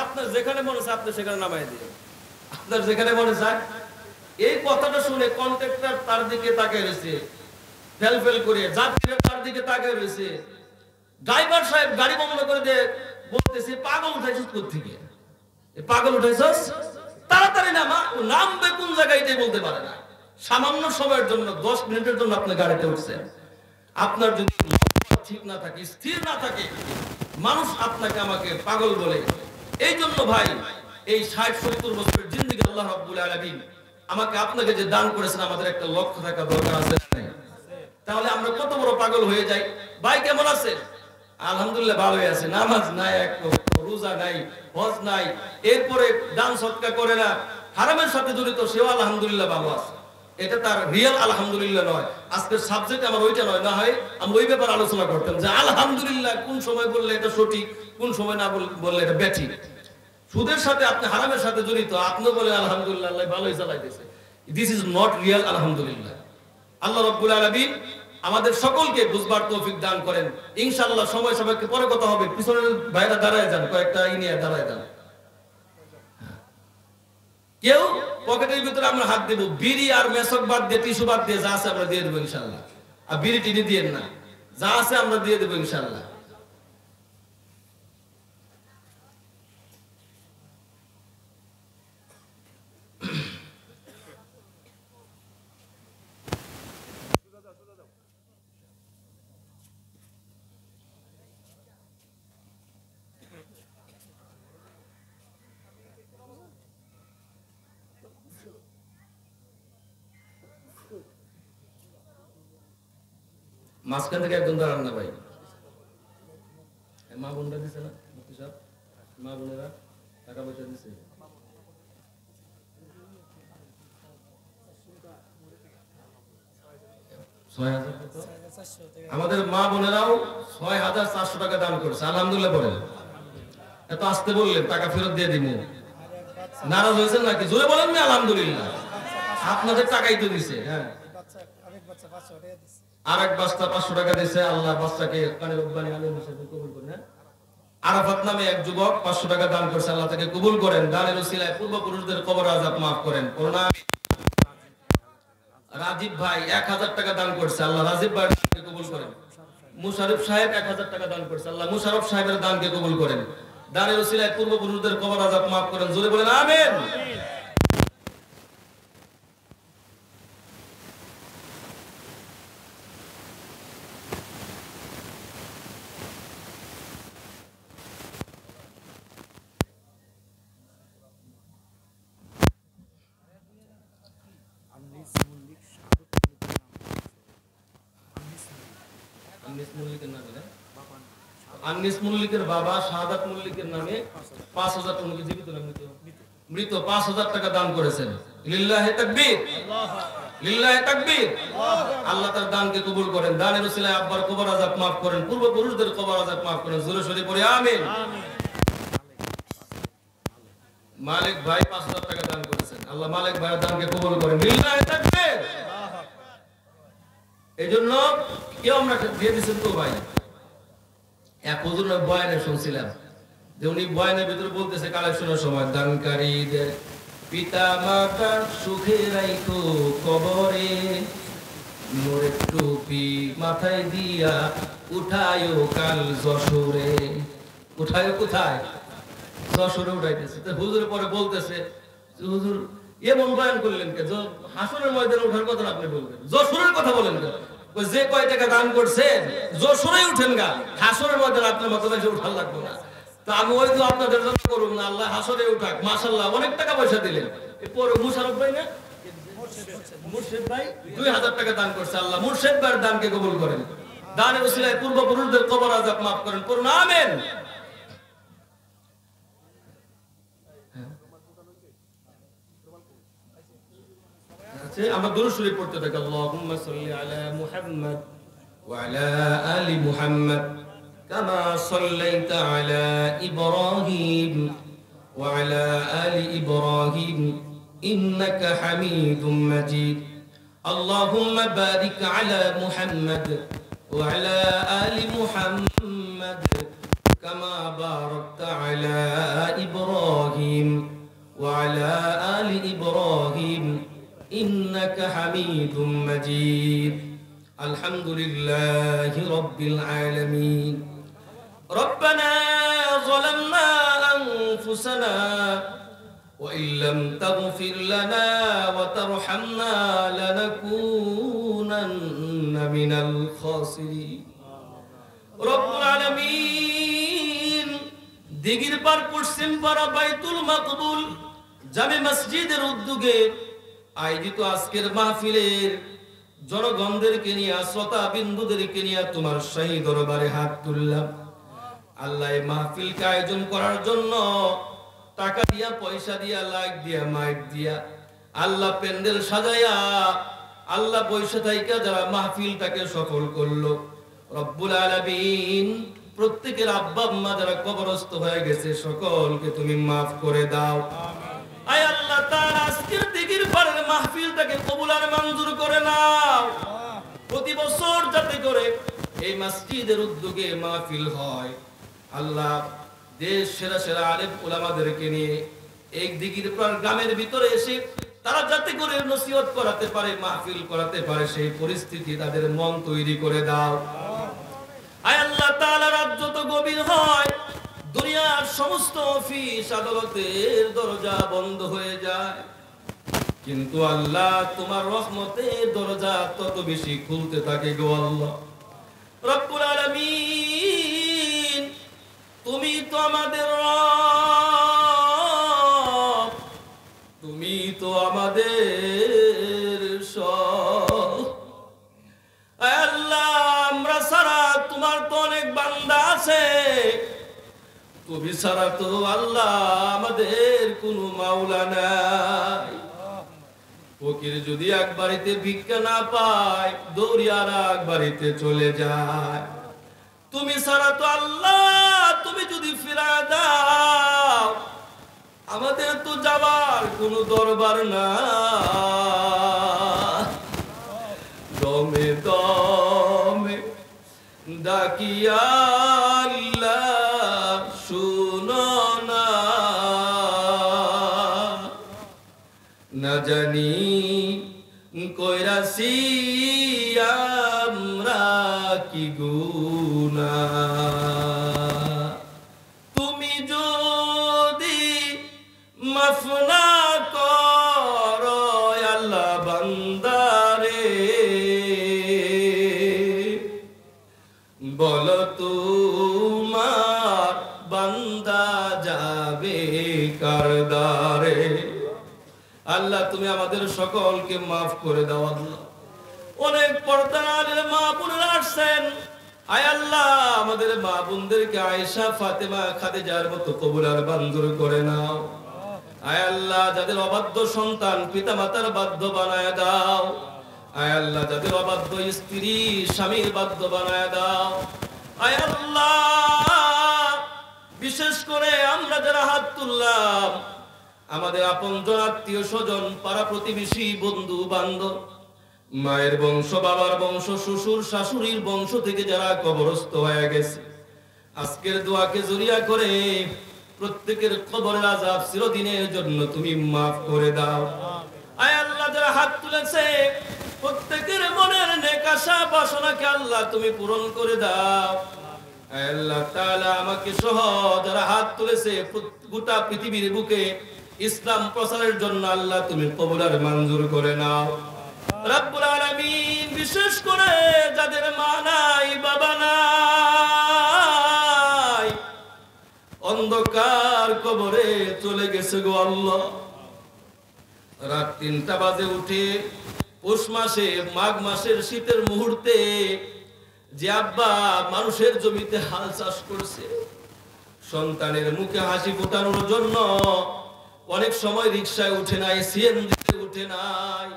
আপনার যেখানে মনে চায় আপনি সেখানে নামাই দিয়ে, আপনার যেখানে মনে চায়। এই কথাটা শুনে কন্ট্রাক্টর তার দিকে তাকিয়ে রয়েছে, ফেল করে, যাত্রীরা তার দিকে তাকিয়ে রয়েছে। ড্রাইভার সাহেব গাড়ি বন্ধ করে দিয়ে বলতেছে, পাগল উঠাইছিস কোত্থেকে? পাগল উঠাইছিস, তাড়াতাড়ি নামা। নামবে কোন জায়গায় এটাই বলতে পারে না। সামান্য সময়ের জন্য, 10 মিনিটের জন্য আপনি গাড়িতে উঠছেন। আপনার যদি ঠিক না থাকে, স্থির না থাকে, মানুষ আপনাকে আমাকে পাগল বলে। এই জন্য ভাই, এই 60-70 বছরের জিন্দেগি আল্লাহ রাব্বুল আলামিন আমাকে আপনাকে যে দান করেছেন, আমাদের একটা লক্ষ্য থাকা দরকার আছে না? তাহলে আমরা কত বড় পাগল হয়ে যাই। ভাই কেমন আছে? আলহামদুলিল্লাহ ভালোই আছে। নামাজ নাই, এক রোজা নাই, হজ নাই, এরপরে দান সদকা করে না, হারামের সাথে জড়িত, সেও আলহামদুলিল্লাহ ভালো আছে। এটা তার রিয়েল আলহামদুলিল্লাহ নয়। আজকের সাবজেক্ট আমার ওইটা নয়, না হয় আমি ওই ব্যাপারে আলোচনা করতাম যে আলহামদুলিল্লাহ কোন সময় বললে এটা সঠিক, কোন সময় না বললে এটা ব্যাঠিক। সুদের সাথে আপনি হারামের সাথে জড়িত, আপনি বলে আলহামদুলিল্লাহ আল্লাহ ভালোই চালাইতেছে, দিস ইজ নট রিয়েল আলহামদুলিল্লাহ। আল্লাহ রাব্বুল আলামিন আমাদের সকলকে বুঝবার তৌফিক দান করেন। ইনশাআল্লাহ সময় সাপেক্ষে পরে কথা হবে। পিছনের ভাইরা দাঁড়ায় যান, কয়েকটা নিয়ে দাঁড়ায় যান। কেউ পকেটের ভিতরে আমরা হাত দেব, বিড়ি আর মেসক বাদ দিয়ে, টিস্যু বাদ দিয়ে যা আছে আমরা দিয়ে দেবো ইনশাআল্লাহ। আর বিড়ি টিনি দিয়ে না, যা আছে আমরা দিয়ে দেবো ইনশাআল্লাহ। মাঝখান থেকে একজন দাঁড়ান না ভাই। মা বোনরা দিছে না, মুক্তি সাহেব, মা বোনেরা টাকা পয়সা দিছে। আমাদের মা বোনেরাও 6400 টাকা দান করেছে, আলহামদুলিল্লাহ বলেন। এত আসতে বললেন, টাকা ফেরত দিয়ে দিব। নারাজ হয়েছেন নাকি? জোরে বলেন না আলহামদুলিল্লাহ। আপনাদের টাকাই তো দিছে। হ্যাঁ, আর এক বাচ্চা 500 টাকা দিয়েছে। আল্লাহ বাচ্চাকে কানে রব্বানি আলেম হিসেবে কবুল করেন। আরাফাত নামে এক যুবক 500 টাকা দান করেছে, আল্লাহ তাকে কবুল করেন। দানের উসিলায় পূর্বপুরুষদের কবর আযাব মাফ করেন। করুণা। রাজীব ভাই 1000 টাকা দান করেছে, আল্লাহ রাজীব ভাইকে কবুল করেন। মুশারফ সাহেব 1000 টাকা দান করেছে, আল্লাহ মুশারফ সাহেবের দানকে কবুল করেন। দানের উসিলায় পূর্বপুরুষদের কবর আযাব মাফ করেন। জোরে বলেন আমিন। আনিস মল্লিকের নামে না? আনিস মল্লিকের বাবা শাহাদাত মল্লিকের নামে 5,000 টাকা জীবিত না মৃত 5,000 টাকা দান করেছেন। লিল্লাহি তাকবীর, লিল্লাহি তাকবীর। আল্লাহ তার দানকে কবুল করেন। দানের উসিলায় আব্বার কবর আযাব maaf করেন, পূর্বপুরুষদের কবর আযাব maaf করেন। জোরে সোরে পড়ি আমিন। মালিক ভাই 5,000 টাকা দান করেছেন। আল্লাহ মালিক ভাইয়ের দানকে কবুল করেন। লিল্লাহি তাকবীর। এজন্য কেউ আমরা দিয়ে দিয়েছেন তো ভাই। এক হুজুরের বয়ানে শুনছিলাম যে উনি বয়ানের ভিতরে বলতেছে কালেকশনের সময় দানকারীদের পিতা মাতা সুখে রাইখো কবরে, নূরের টুপি মাথায় দিয়া উঠায়ো কাল যশোরে। উঠায়ো কোথায়? যশোরে উঠাইতেছে। তো হুজুর পরে বলতেছে হুজুর এমন বয়ান করলেন কে? হাসরের ময়দানে ওঠার কথা আপনি বলবেন, যশোরের কথা বলেন কেন? যে কয় টাকা দান করছেন যশোরে উঠেন গা, হাসরের ময়দানে আপনার মতো বেশি উঠার লাগবে না। তো আমি ওই তো আপনাদের জন্য করুন না, আল্লাহ হাসরে উঠাক। মাশাআল্লাহ অনেক টাকা পয়সা দিলেন। এরপরে মুশারফ ভাই না মুর্শিদ ভাই 2,000 টাকা দান করছে। আল্লাহ মুর্শিদ ভাইয়ের দানকে কবুল করেন। দানের উসিলায় পূর্বপুরুষদের কবর আযাব maaf করেন। পড়ুন আমিন। আমরা দুরূদ শরীফ পড়তে থাকি। আল্লাহুম্মা সাল্লি আলা মুহাম্মাদ ওয়া আলা আলি মুহাম্মাদ কামা সাল্লাইতা আলা ইব্রাহিম ওয়া আলা আলি ইব্রাহিম ইন্নাকা হামিদুম মাজিদ। আল্লাহুম্মা বারিক আলা মুহাম্মাদ ওয়া আলা আলি মুহাম্মাদ কামা বারাকতা আলা ইব্রাহিম ওয়া আলা আলি ইব্রাহিম إنك حميد مجيد. الحمد لله رب العالمين. ربنا ظلمنا أنفسنا وإن لم تغفر لنا وترحمنا لنكونن من الخاسرين. رب العالمين দিগির পার পশ্চিম পাড়া বাইতুল মাকবুল জামে মসজিদের উদ্যোগে আয়োজিত আজকের মাহফিলের জনগণদেরকে নিয়ে, শ্রোতা বিন্দুদেরকে নিয়ে তোমার শাহী দরবারে হাত তুললাম। আল্লাহ এই মাহফিলকে আয়োজন করার জন্য টাকা দিয়া, পয়সা দিয়া, লাইট দিয়া, মাইক দিয়া, আল্লাহ প্যান্ডেল সাজাইয়া, আল্লাহ পয়সা থাইকা যারা মাহফিলটাকে সফল করলো, রব্বুল আলামিন প্রত্যেকের আব্বা আম্মা যারা কবরস্থ হয়ে গেছে সকলকে তুমি মাফ করে দাও। আয় আল্লাহ তাআলা আজকের দিগির পাড়ের মাহফিলটাকে কবুল আর মঞ্জুর করে নাও। প্রতি বছর যাতে করে এই মসজিদের উদ্যোগে মাহফিল হয়, আল্লাহ দেশ সেরা সেরা আলেম উলামাদেরকে নিয়ে এক দিগির পাড় গ্রামের ভিতরে এসে তারা যাতে করে নসিহত করাতে পারে, মাহফিল করাতে পারে, সেই পরিস্থিতি তাদের মন তৈরি করে দাও। আয় আল্লাহ তাআলা রাত যত গভীর হয় দুনিয়ার সমস্ত অফিস আদালতের দরজা বন্ধ হয়ে যায়, কিন্তু আল্লাহ তোমার রহমতের দরজা তত বেশি খুলতে থাকে গো আল্লাহ রব্বুল আলামিন। তুমি তো আমাদের রব, তুমি তো আমাদের সব। আল্লাহ আমরা সারা তোমার তো অনেক বান্দা আছে, তুমি ছাড়া তো আল্লাহ আমাদের কোনো মাওলা নাই। ফকির যদি এক বাড়িতে ভিক্ষা না পায় দৌড়িয়ে আর এক বাড়িতে চলে যায়। তুমি ছাড়া তো আল্লাহ তুমি যদি ফিরা দাও আমাদের তো যাবার কোনো দরবার না। দমে দমে ডাকিয়া আল্লাহ শুনো না, না জানি কইরাছি আমরা কি গুনাহ। তুমি যদি মাফ না করো আল্লাহ বান্দারে, বলো তোমার বান্দা যাবে কার দ্বারে। আল্লাহ তুমি আমাদের সকলকে মাফ করে দাও। আল্লাহ অনেক পর্দার মা বোনেরা আসছেন, আয় আল্লাহ আমাদের মা বোনদেরকে আয়েশা ফাতেমা খাদিজার মতো কবুল আর মঞ্জুর করে নাও। আয় আল্লাহ যাদের অবাধ্য সন্তান পিতা মাতার বাধ্য বানায় দাও। আয় আল্লাহ যাদের অবাধ্য স্ত্রী স্বামীর বাধ্য বানায় দাও। আয় আল্লাহ বিশেষ করে আমরা যারা হাত তুললাম আমাদের আপনজন আত্মীয় স্বজন পাড়া প্রতিবেশী বন্ধু বান্ধব মায়ের বংশ বাবার বংশ শ্বশুর শাশুড়ির বংশ থেকে যারা কবরস্থ হয়ে গেছে আজকের দোয়াকে জড়িয়া করে প্রত্যেকের কবরের আযাব চিরদিনের জন্য তুমি মাফ করে দাও। আয় আল্লাহ যারা হাত তুলেছে প্রত্যেকের মনের নেক আশা বাসনাকে আল্লাহ তুমি পূরণ করে দাও। আয় আল্লাহ তাআলা আমাকে সহ যারা হাত তুলেছে গোটা পৃথিবীর বুকে ইসলাম প্রচারের জন্য আল্লাহ তুমি কবুল আর মঞ্জুর করে নাও। রব্বুল আলামিন বিশেষ করে যাদের মা নাই বাবা নাই অন্ধকার কবরে চলে গেছে গো আল্লাহ। রাত ৩টা বাজে উঠে পৌষ মাসে মাঘ মাসের শীতের মুহূর্তে যে আব্বা মানুষের জমিতে হাল চাষ করছে সন্তানের মুখে হাসি ফোটানোর জন্য অনেক সময় রিকশায় উঠে নাই সিএনজিতে উঠে নাই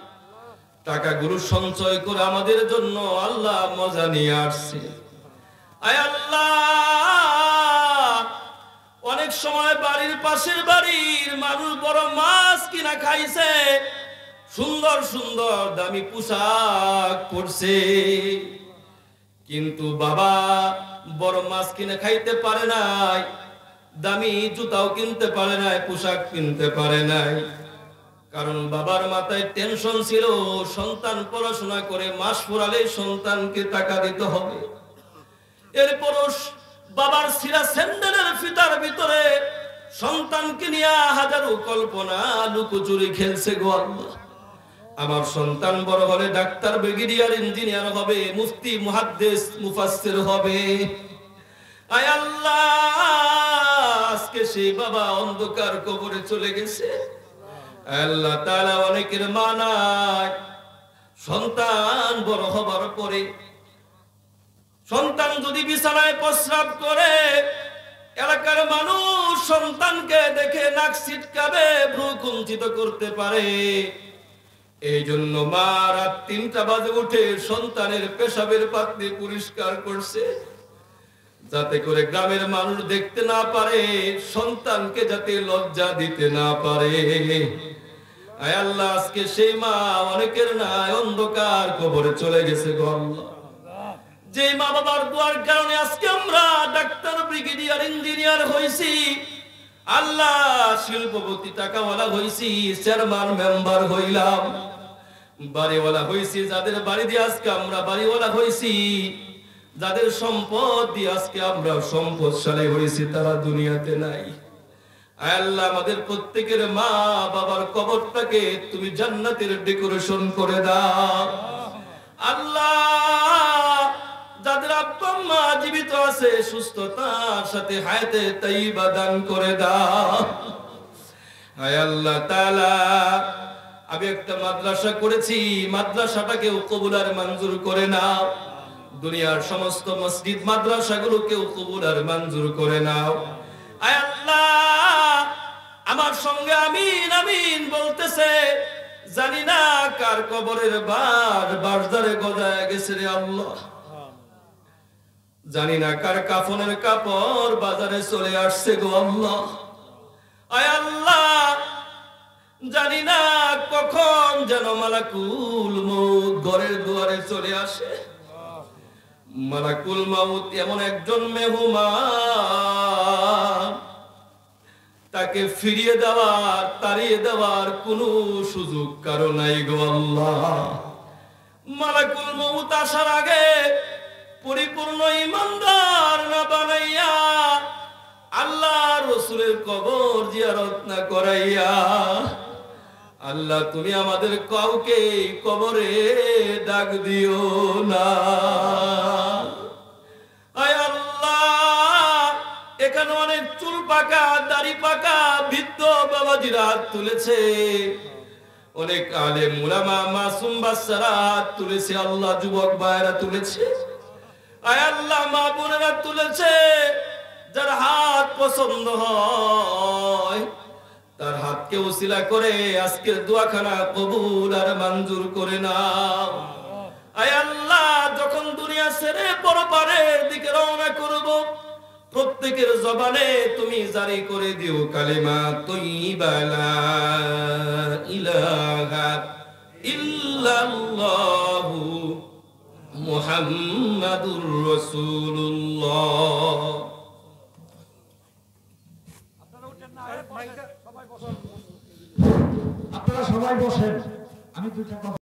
টাকাগুলো সঞ্চয় করে আমাদের জন্য আল্লাহ মজা নিয়ে আসছে। আয় আল্লাহ অনেক সময় বাড়ির পাশের বাড়ির মানুষ বড় মাছ কিনা খাইছে সুন্দর সুন্দর দামি পোশাক পরছে কিন্তু বাবা বড় মাছ কিনে খাইতে পারে নাই দামি জুতাও কিনতে পারে নাই পোশাক কিনতে পারে নাই কারণ বাবার মাথায় টেনশন ছিল সন্তান পড়াশোনা করে মাস ফুরালে সন্তানকে টাকা দিতে হবে। এরপর বাবার ছিঁড়া স্যান্ডেলের ফিতার ভিতরে সন্তানকে নিয়ে হাজারো কল্পনা লুকোচুরি খেলছে গো আল্লাহ। আমার সন্তান বড় হলে ডাক্তার ব্রিগেডিয়ার ইঞ্জিনিয়ার হবে মুফতি মুহাদ্দিস মুফাসসির হবে। আয় আল্লাহ আজকে সেই বাবা অন্ধকার কবরে চলে গেছে। আল্লাহ তাআলা অনেকের মা নাই সন্তান বড় হবার পরে সন্তান যদি বিছানায় প্রস্রাব করে এলাকার মানুষ সন্তানকে দেখে নাক ছিটকাবে ভ্রু কুঞ্চিত করতে পারে এই জন্য মা রাত ৩টা বাজে উঠে সন্তানের পেশাবের পাত্রে পরিষ্কার করছে যাতে করে গ্রামের মানুষ দেখতে না পারে সন্তানকে যাতে লজ্জা দিতে না পারে। আয় আল্লাহ আজকে সেই মা অনেকের নাই অন্ধকার কবরে চলে গেছে গো আল্লাহ। যে মা বাবার দোয়ার কারণে আজকে আমরা ডাক্তার ব্রিগেডিয়ার ইঞ্জিনিয়ার হইছি আল্লাহ শিল্পপতি টাকাওয়ালা হইছি চেয়ারম্যান মেম্বার হইলাম বাড়িওয়ালা হইছি যাদের বাড়ি দিয়ে আজকে আমরা বাড়িওয়ালা হইছি যাদের সম্পদ দিয়ে আজকে আমরা সম্পদশালী হইছি তারা দুনিয়াতে নাই। আয় আল্লাহ আমাদের প্রত্যেকের মা বাবার কবরটাকে তুমি জান্নাতের ডেকোরেশন করে দাও। আল্লাহ যাদের আব্বা মা জীবিত আছে সুস্থতার সাথে হায়াতে তাইয়্যিবা দান করে দাও। আয় আল্লাহ তাআলা আমি একটা মাদ্রাসা করেছি মাদ্রাসাটাকেও কবুল আর মঞ্জুর করে নাও। দুনিয়ার সমস্ত মসজিদ মাদ্রাসাগুলোকেও কবুল আর মঞ্জুর করে নাও। আয় আল্লাহ আমার সঙ্গে আমিন আমিন বলতেছে জানি না কার কবরের বারদারে গজায় গেছে রে আল্লাহ জানি না কার কাফনের কাপড় বাজারে চলে আসছে গো আল্লাহ। আয় আল্লাহ জানি না কখন যেন মালাকুল মউত ঘরের দুয়ারে চলে আসে। মালাকুল মউত এমন একজন মেহমান তাকে ফিরিয়ে দেওয়ার তাড়িয়ে দেওয়ার কোনো সুযোগ কারো নাই গো আল্লাহ। মালাকুল মউত আসার আগে পরিপূর্ণ ইমানদার না বানাইয়া আল্লাহ রাসূলের কবর জিয়ারত না করাইয়া আল্লাহ তুমি আমাদের কাউকে কবরে ডাক দিও না। আয় আল্লাহ এখানে অনেক চুল পাকা দাড়ি পাকা বৃদ্ধ বাবাজিরা হাত তুলেছে অনেক আলেম উলামা মাসুম বাচ্চারা হাত তুলেছে আল্লাহ যুবক ভাইরা তুলেছে। আয় আল্লাহ, মা বোনেরা তুলেছে, যার হাত পছন্দ হয় তার হাতকে উসিলা করে আজকের দোয়াখানা কবুল আর মঞ্জুর করে নাও। আয় আল্লাহ, যখন দুনিয়া ছেড়ে পরপারের দিকে রওনা করব, প্রত্যেকের জবানে তুমি জারি করে দিও কালিমা তাইয়্যিবা লা ইলাহা ইল্লাল্লাহু মুহাম্মাদুর রাসূলুল্লাহ। আপনারা সবাই বসেন, আমি দুইটা কথা